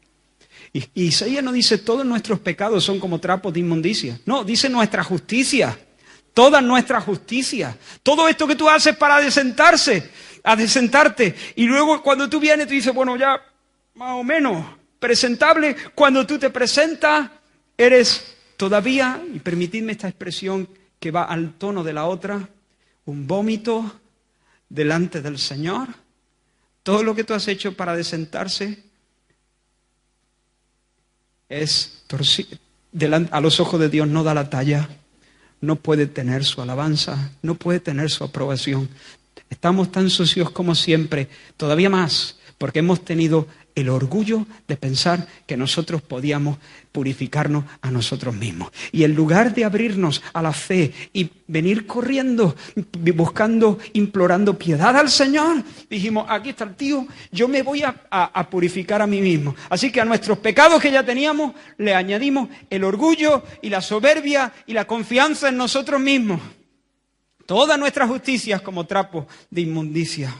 Y Isaías no dice todos nuestros pecados son como trapos de inmundicia. No, dice nuestra justicia, toda nuestra justicia. Todo esto que tú haces para adecentarte. Y luego cuando tú vienes, tú dices, bueno, ya más o menos presentable. Cuando tú te presentas, eres todavía, y permitidme esta expresión que va al tono de la otra, un vómito delante del Señor. Todo lo que tú has hecho para adecentarse es a los ojos de Dios no da la talla, no puede tener su alabanza, no puede tener su aprobación. Estamos tan sucios como siempre, todavía más, porque hemos tenido el orgullo de pensar que nosotros podíamos purificarnos a nosotros mismos. Y en lugar de abrirnos a la fe y venir corriendo, buscando, implorando piedad al Señor, dijimos, aquí está el tío, yo me voy a purificar a mí mismo. Así que a nuestros pecados que ya teníamos, le añadimos el orgullo y la soberbia y la confianza en nosotros mismos. Todas nuestras justicias como trapos de inmundicia.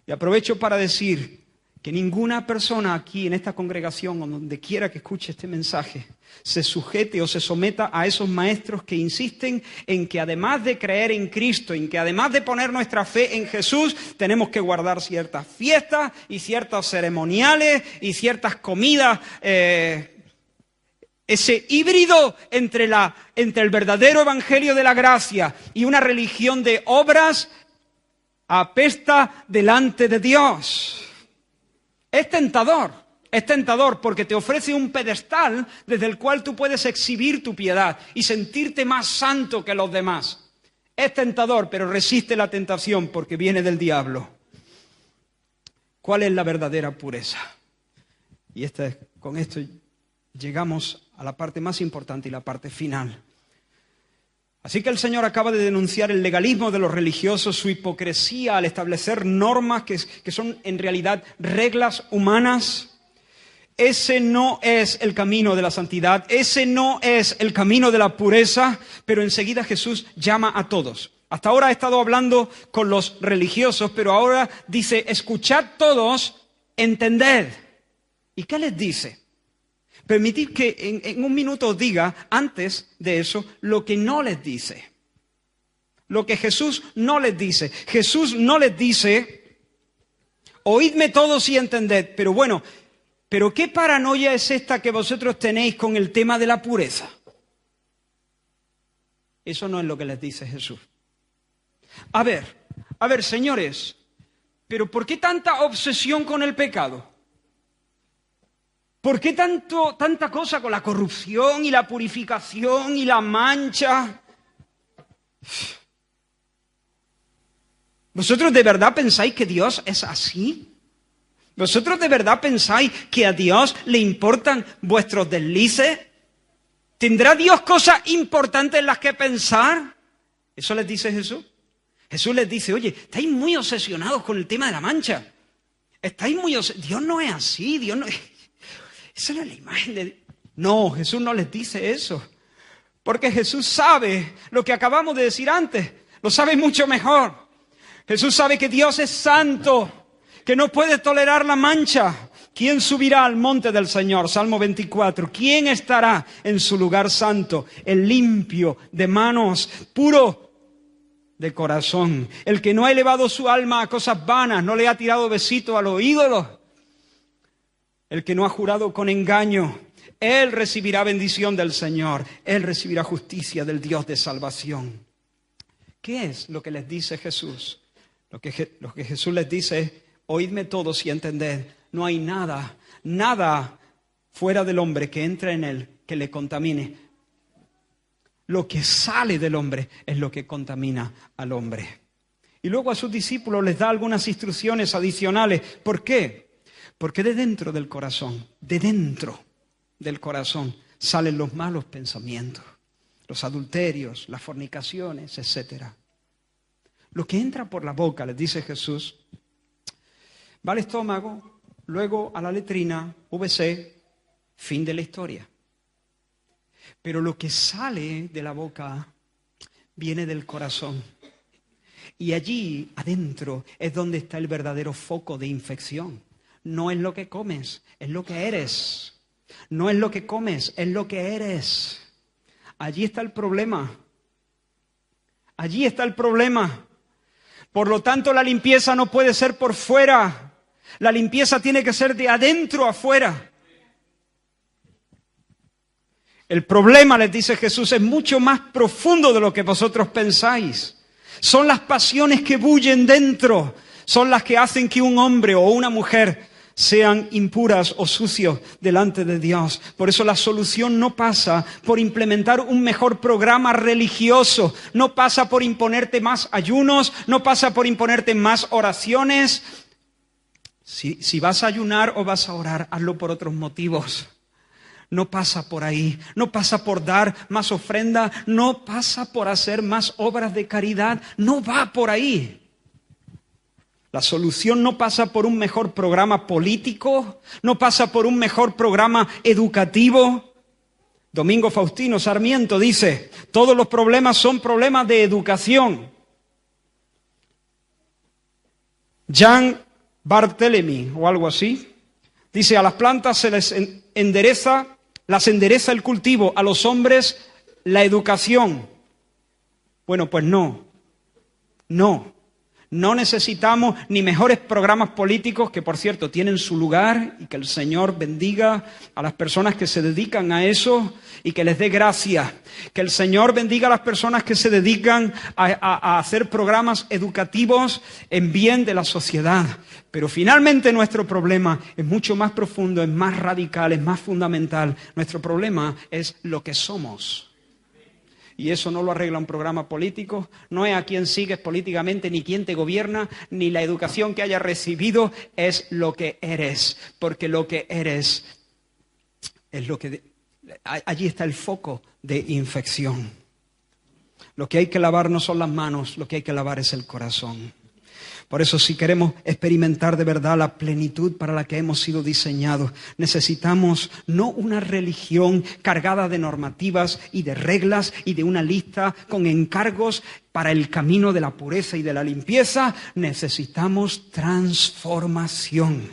Y aprovecho para decir que ninguna persona aquí en esta congregación o donde quiera que escuche este mensaje se sujete o se someta a esos maestros que insisten en que además de creer en Cristo, en que además de poner nuestra fe en Jesús, tenemos que guardar ciertas fiestas y ciertos ceremoniales y ciertas comidas. Ese híbrido entre el verdadero evangelio de la gracia y una religión de obras apesta delante de Dios. Es tentador porque te ofrece un pedestal desde el cual tú puedes exhibir tu piedad y sentirte más santo que los demás. Es tentador, pero resiste la tentación porque viene del diablo. ¿Cuál es la verdadera pureza? Y con esto llegamos a la parte más importante y la parte final. Así que el Señor acaba de denunciar el legalismo de los religiosos, su hipocresía al establecer normas que son en realidad reglas humanas. Ese no es el camino de la santidad, ese no es el camino de la pureza, pero enseguida Jesús llama a todos. Hasta ahora ha estado hablando con los religiosos, pero ahora dice, escuchad todos, entended. ¿Y qué les dice? Permitid que en un minuto os diga, antes de eso, lo que no les dice. Lo que Jesús no les dice. Jesús no les dice, oídme todos y entended. Pero bueno, ¿pero qué paranoia es esta que vosotros tenéis con el tema de la pureza? Eso no es lo que les dice Jesús. A ver, señores, ¿pero por qué tanta obsesión con el pecado? ¿Por qué tanta cosa con la corrupción y la purificación y la mancha? ¿Vosotros de verdad pensáis que Dios es así? ¿Vosotros de verdad pensáis que a Dios le importan vuestros deslices? ¿Tendrá Dios cosas importantes en las que pensar? ¿Eso les dice Jesús? Jesús les dice, oye, estáis muy obsesionados con el tema de la mancha. Dios no es así, Dios no es... Esa no es la imagen de... No, Jesús no les dice eso. Porque Jesús sabe lo que acabamos de decir antes. Lo sabe mucho mejor. Jesús sabe que Dios es santo, que no puede tolerar la mancha. ¿Quién subirá al monte del Señor? Salmo 24. ¿Quién estará en su lugar santo? El limpio de manos, puro de corazón. El que no ha elevado su alma a cosas vanas, no le ha tirado besitos a los ídolos. El que no ha jurado con engaño, él recibirá bendición del Señor. Él recibirá justicia del Dios de salvación. ¿Qué es lo que les dice Jesús? Lo que Jesús les dice es, oídme todos y entended. No hay nada fuera del hombre que entre en él que le contamine. Lo que sale del hombre es lo que contamina al hombre. Y luego a sus discípulos les da algunas instrucciones adicionales. ¿Por qué? Porque de dentro del corazón, salen los malos pensamientos, los adulterios, las fornicaciones, etc. Lo que entra por la boca, les dice Jesús, va al estómago, luego a la letrina, VC, fin de la historia. Pero lo que sale de la boca viene del corazón. Y allí, adentro, es donde está el verdadero foco de infección. No es lo que comes, es lo que eres. No es lo que comes, es lo que eres. Allí está el problema. Allí está el problema. Por lo tanto, la limpieza no puede ser por fuera. La limpieza tiene que ser de adentro a afuera. El problema, les dice Jesús, es mucho más profundo de lo que vosotros pensáis. Son las pasiones que bullen dentro. Son las que hacen que un hombre o una mujer sean impuras o sucios delante de Dios. Por eso la solución no pasa por implementar un mejor programa religioso, no pasa por imponerte más ayunos, no pasa por imponerte más oraciones. Si vas a ayunar o vas a orar, hazlo por otros motivos. No pasa por ahí, no pasa por dar más ofrenda, no pasa por hacer más obras de caridad, no va por ahí. La solución no pasa por un mejor programa político, no pasa por un mejor programa educativo. Domingo Faustino Sarmiento dice, todos los problemas son problemas de educación. Jean Barthélemy o algo así, dice, a las plantas se les las endereza el cultivo, a los hombres la educación. Bueno, pues no necesitamos ni mejores programas políticos, que por cierto tienen su lugar, y que el Señor bendiga a las personas que se dedican a eso y que les dé gracia. Que el Señor bendiga a las personas que se dedican a hacer programas educativos en bien de la sociedad. Pero finalmente nuestro problema es mucho más profundo, es más radical, es más fundamental. Nuestro problema es lo que somos. Y eso no lo arregla un programa político, no es a quién sigues políticamente, ni quién te gobierna, ni la educación que hayas recibido, es lo que eres. Porque lo que eres es lo que... Allí está el foco de infección. Lo que hay que lavar no son las manos, lo que hay que lavar es el corazón. Por eso, si queremos experimentar de verdad la plenitud para la que hemos sido diseñados, necesitamos no una religión cargada de normativas y de reglas y de una lista con encargos para el camino de la pureza y de la limpieza. Necesitamos transformación.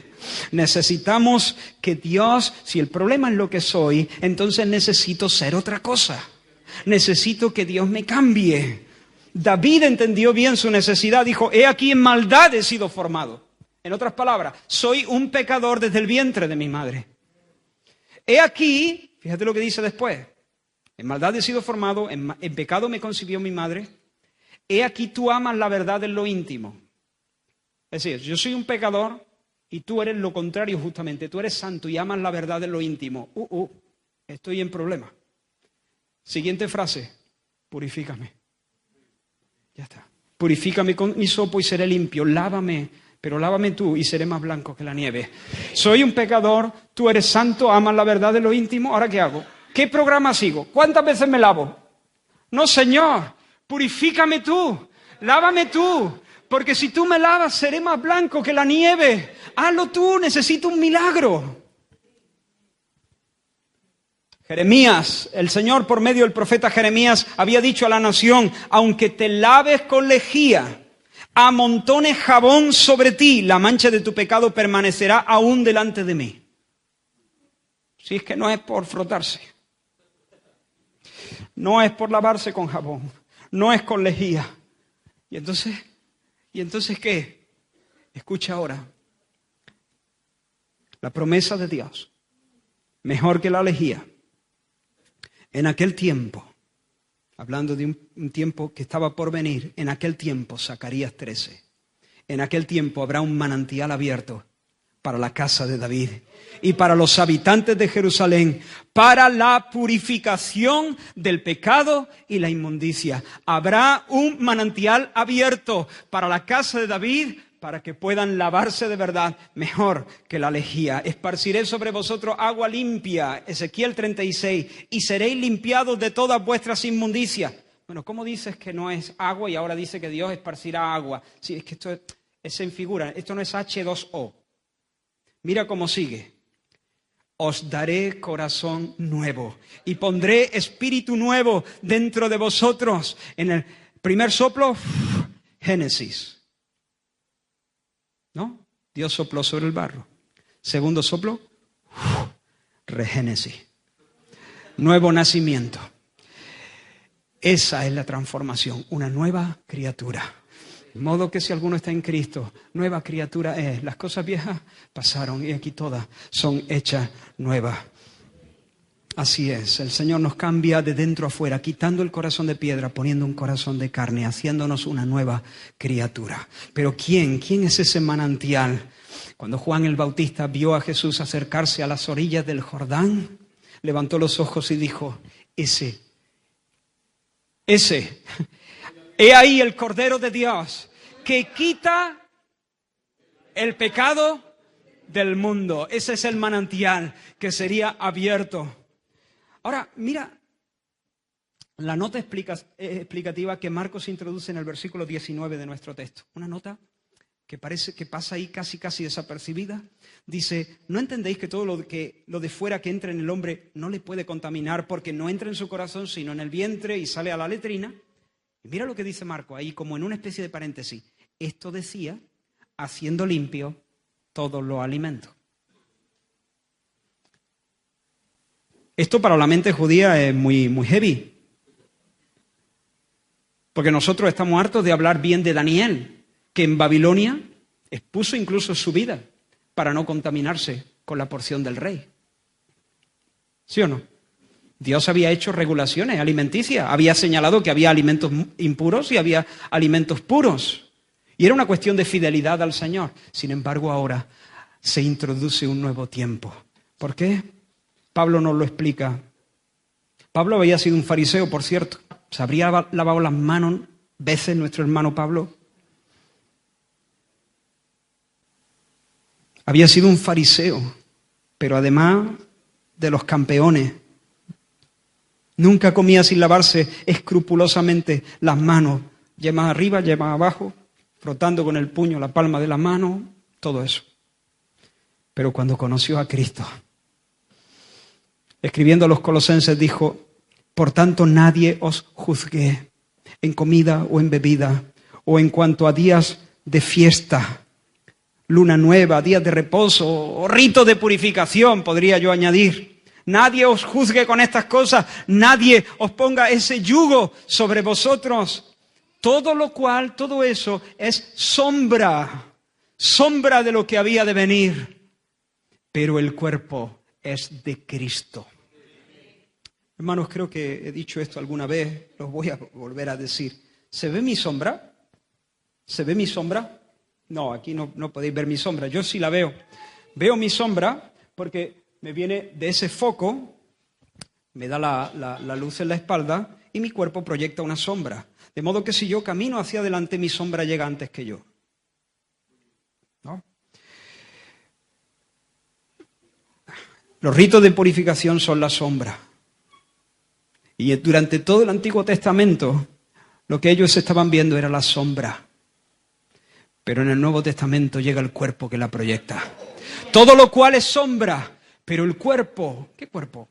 Necesitamos que Dios, si el problema es lo que soy, entonces necesito ser otra cosa. Necesito que Dios me cambie. David entendió bien su necesidad, dijo, he aquí en maldad he sido formado. En otras palabras, soy un pecador desde el vientre de mi madre. He aquí, fíjate lo que dice después, en maldad he sido formado, en pecado me concibió mi madre. He aquí tú amas la verdad en lo íntimo. Es decir, yo soy un pecador y tú eres lo contrario justamente, tú eres santo y amas la verdad en lo íntimo. Estoy en problema. Siguiente frase, purifícame. Ya está. Purifícame con hisopo y seré limpio. Lávame, pero lávame tú y seré más blanco que la nieve. Soy un pecador, tú eres santo, amas la verdad de lo íntimo. ¿Ahora qué hago? ¿Qué programa sigo? ¿Cuántas veces me lavo? No, Señor, purifícame tú, lávame tú. Porque si tú me lavas, seré más blanco que la nieve. Hazlo tú, necesito un milagro. Jeremías, el Señor por medio del profeta Jeremías había dicho a la nación, aunque te laves con lejía, amontones jabón sobre ti, la mancha de tu pecado permanecerá aún delante de mí. Si es que no es por frotarse, no es por lavarse con jabón, no es con lejía. ¿Y entonces qué? Escucha ahora, la promesa de Dios, mejor que la lejía. En aquel tiempo, hablando de un tiempo que estaba por venir, en aquel tiempo, Zacarías 13, en aquel tiempo habrá un manantial abierto para la casa de David y para los habitantes de Jerusalén, para la purificación del pecado y la inmundicia. Habrá un manantial abierto para la casa de David, para que puedan lavarse de verdad mejor que la lejía. Esparciré sobre vosotros agua limpia, Ezequiel 36, y seréis limpiados de todas vuestras inmundicias. Bueno, ¿cómo dices que no es agua y ahora dice que Dios esparcirá agua? Sí, es que esto es en figura, esto no es H2O. Mira cómo sigue. Os daré corazón nuevo y pondré espíritu nuevo dentro de vosotros. En el primer soplo, Génesis. ¿No? Dios sopló sobre el barro. Segundo soplo, regénesis. Nuevo nacimiento. Esa es la transformación, una nueva criatura. De modo que si alguno está en Cristo, nueva criatura es. Las cosas viejas pasaron y aquí todas son hechas nuevas. Así es, el Señor nos cambia de dentro a fuera, quitando el corazón de piedra, poniendo un corazón de carne, haciéndonos una nueva criatura. Pero ¿quién es ese manantial? Cuando Juan el Bautista vio a Jesús acercarse a las orillas del Jordán, levantó los ojos y dijo, ese, he ahí el Cordero de Dios, que quita el pecado del mundo. Ese es el manantial que sería abierto. Ahora, mira la nota explicativa que Marcos introduce en el versículo 19 de nuestro texto. Una nota que parece que pasa ahí casi desapercibida. Dice, ¿no entendéis que todo lo de fuera que entra en el hombre no le puede contaminar porque no entra en su corazón sino en el vientre y sale a la letrina? Y mira lo que dice Marcos ahí como en una especie de paréntesis. Esto decía, haciendo limpio todos los alimentos. Esto para la mente judía es muy, muy heavy. Porque nosotros estamos hartos de hablar bien de Daniel, que en Babilonia expuso incluso su vida para no contaminarse con la porción del rey. ¿Sí o no? Dios había hecho regulaciones alimenticias, había señalado que había alimentos impuros y había alimentos puros. Y era una cuestión de fidelidad al Señor. Sin embargo, ahora se introduce un nuevo tiempo. ¿Por qué? Pablo nos lo explica. Pablo había sido un fariseo, por cierto. Se habría lavado las manos veces nuestro hermano Pablo. Había sido un fariseo, pero además de los campeones. Nunca comía sin lavarse escrupulosamente las manos, yemas arriba, yemas abajo, frotando con el puño la palma de la mano, todo eso. Pero cuando conoció a Cristo, escribiendo a los colosenses dijo, por tanto nadie os juzgue en comida o en bebida, o en cuanto a días de fiesta, luna nueva, días de reposo, o rito de purificación, podría yo añadir. Nadie os juzgue con estas cosas, nadie os ponga ese yugo sobre vosotros. Todo lo cual, todo eso es sombra de lo que había de venir. Pero el cuerpo es de Cristo. Hermanos, creo que he dicho esto alguna vez, lo voy a volver a decir. ¿Se ve mi sombra? ¿Se ve mi sombra? No, aquí no podéis ver mi sombra, yo sí la veo. Veo mi sombra porque me viene de ese foco, me da la luz en la espalda y mi cuerpo proyecta una sombra. De modo que si yo camino hacia adelante, mi sombra llega antes que yo. ¿No? Los ritos de purificación son la sombra. Y durante todo el Antiguo Testamento, lo que ellos estaban viendo era la sombra. Pero en el Nuevo Testamento llega el cuerpo que la proyecta. Todo lo cual es sombra. Pero el cuerpo, ¿qué cuerpo?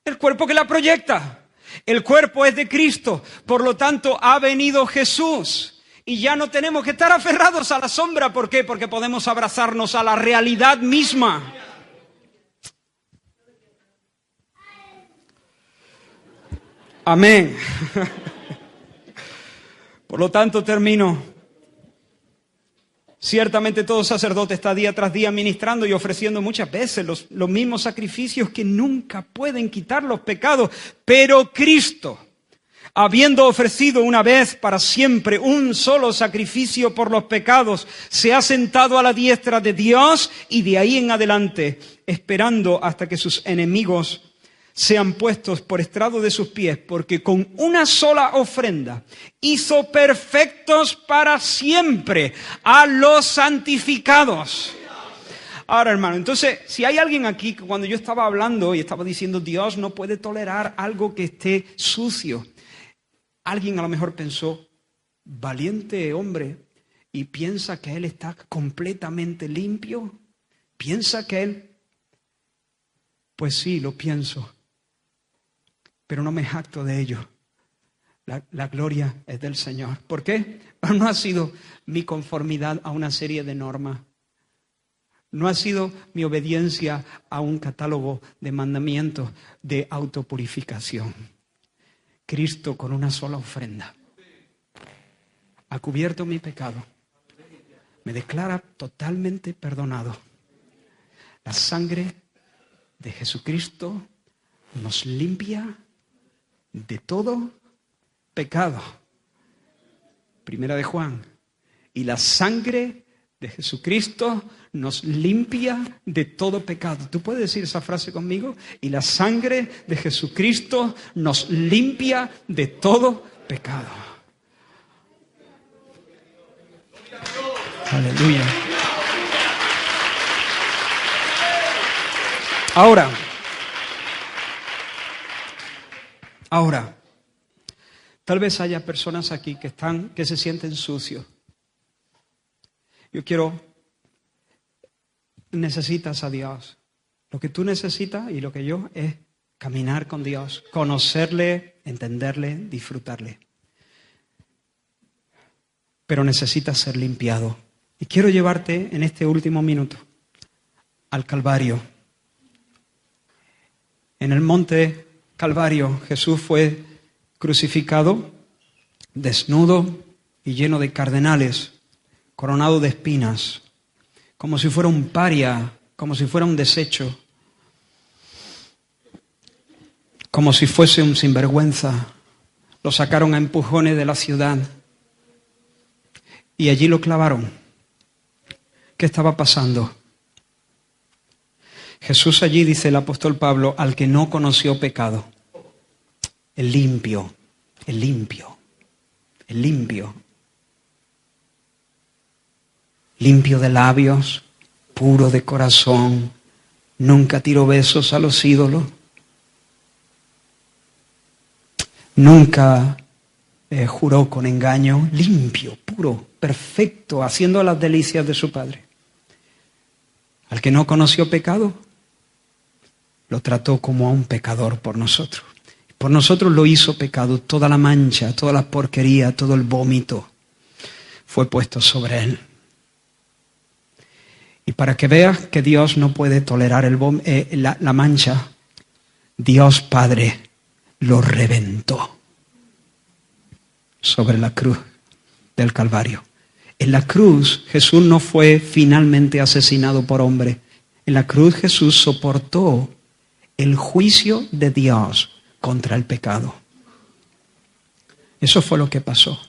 El cuerpo que la proyecta. El cuerpo es de Cristo. Por lo tanto, ha venido Jesús. Y ya no tenemos que estar aferrados a la sombra. ¿Por qué? Porque podemos abrazarnos a la realidad misma. Amén. Por lo tanto, termino. Ciertamente todo sacerdote está día tras día ministrando y ofreciendo muchas veces los mismos sacrificios que nunca pueden quitar los pecados. Pero Cristo, habiendo ofrecido una vez para siempre un solo sacrificio por los pecados, se ha sentado a la diestra de Dios y de ahí en adelante, esperando hasta que sus enemigos sean puestos por estrado de sus pies, porque con una sola ofrenda hizo perfectos para siempre a los santificados. Ahora, hermano, entonces, si hay alguien aquí que cuando yo estaba hablando y estaba diciendo Dios no puede tolerar algo que esté sucio, alguien a lo mejor pensó, valiente hombre, y piensa que él está completamente limpio, piensa que él, pues sí, lo pienso. Pero no me jacto de ello. La gloria es del Señor. ¿Por qué? No ha sido mi conformidad a una serie de normas. No ha sido mi obediencia a un catálogo de mandamientos de autopurificación. Cristo con una sola ofrenda ha cubierto mi pecado. Me declara totalmente perdonado. La sangre de Jesucristo nos limpia de todo pecado. Primera de Juan. Y la sangre de Jesucristo nos limpia de todo pecado. ¿Tú puedes decir esa frase conmigo? Y la sangre de Jesucristo nos limpia de todo pecado. Aleluya. Ahora, tal vez haya personas aquí que se sienten sucios. Necesitas a Dios. Lo que tú necesitas y lo que yo es caminar con Dios, conocerle, entenderle, disfrutarle. Pero necesitas ser limpiado. Y quiero llevarte en este último minuto al Calvario. En el monte Calvario, Jesús fue crucificado, desnudo y lleno de cardenales, coronado de espinas, como si fuera un paria, como si fuera un desecho, como si fuese un sinvergüenza. Lo sacaron a empujones de la ciudad y allí lo clavaron. ¿Qué estaba pasando? Jesús allí, dice el apóstol Pablo, al que no conoció pecado, el limpio, el limpio, el limpio. Limpio de labios, puro de corazón, nunca tiró besos a los ídolos, nunca juró con engaño, limpio, puro, perfecto, haciendo las delicias de su Padre. Al que no conoció pecado, lo trató como a un pecador por nosotros. Por nosotros lo hizo pecado, toda la mancha, toda la porquería, todo el vómito fue puesto sobre él. Y para que veas que Dios no puede tolerar la mancha, Dios Padre lo reventó sobre la cruz del Calvario. En la cruz Jesús no fue finalmente asesinado por hombre. En la cruz Jesús soportó el juicio de Dios contra el pecado. Eso fue lo que pasó.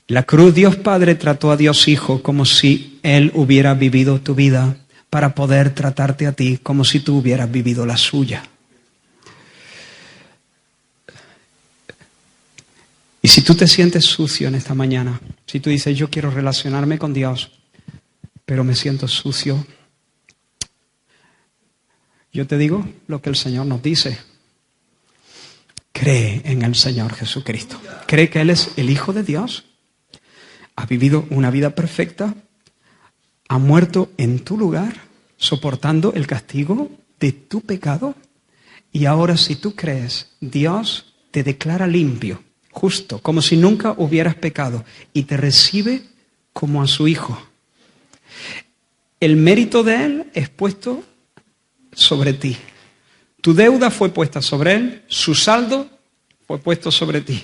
La cruz, Dios Padre trató a Dios Hijo como si Él hubiera vivido tu vida para poder tratarte a ti como si tú hubieras vivido la suya. Y si tú te sientes sucio en esta mañana, si tú dices, yo quiero relacionarme con Dios, pero me siento sucio, yo te digo lo que el Señor nos dice. Cree en el Señor Jesucristo. Cree que Él es el Hijo de Dios. Ha vivido una vida perfecta, ha muerto en tu lugar, soportando el castigo de tu pecado. Y ahora si tú crees, Dios te declara limpio, justo, como si nunca hubieras pecado, y te recibe como a su Hijo. El mérito de Él es puesto sobre ti. Tu deuda fue puesta sobre Él, su saldo fue puesto sobre ti.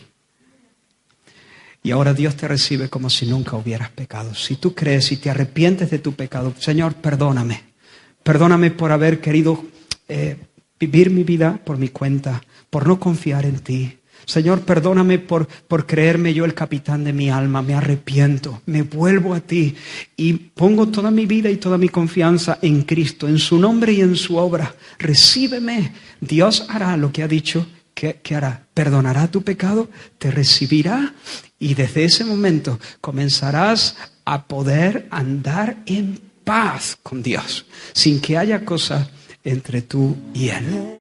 Y ahora Dios te recibe como si nunca hubieras pecado. Si tú crees y te arrepientes de tu pecado, Señor, perdóname. Perdóname por haber querido vivir mi vida por mi cuenta, por no confiar en ti. Señor, perdóname por creerme yo el capitán de mi alma. Me arrepiento, me vuelvo a ti y pongo toda mi vida y toda mi confianza en Cristo, en su nombre y en su obra. Recíbeme. Dios hará lo que ha dicho que hará. Perdonará tu pecado, te recibirá y desde ese momento comenzarás a poder andar en paz con Dios, sin que haya cosa entre tú y Él.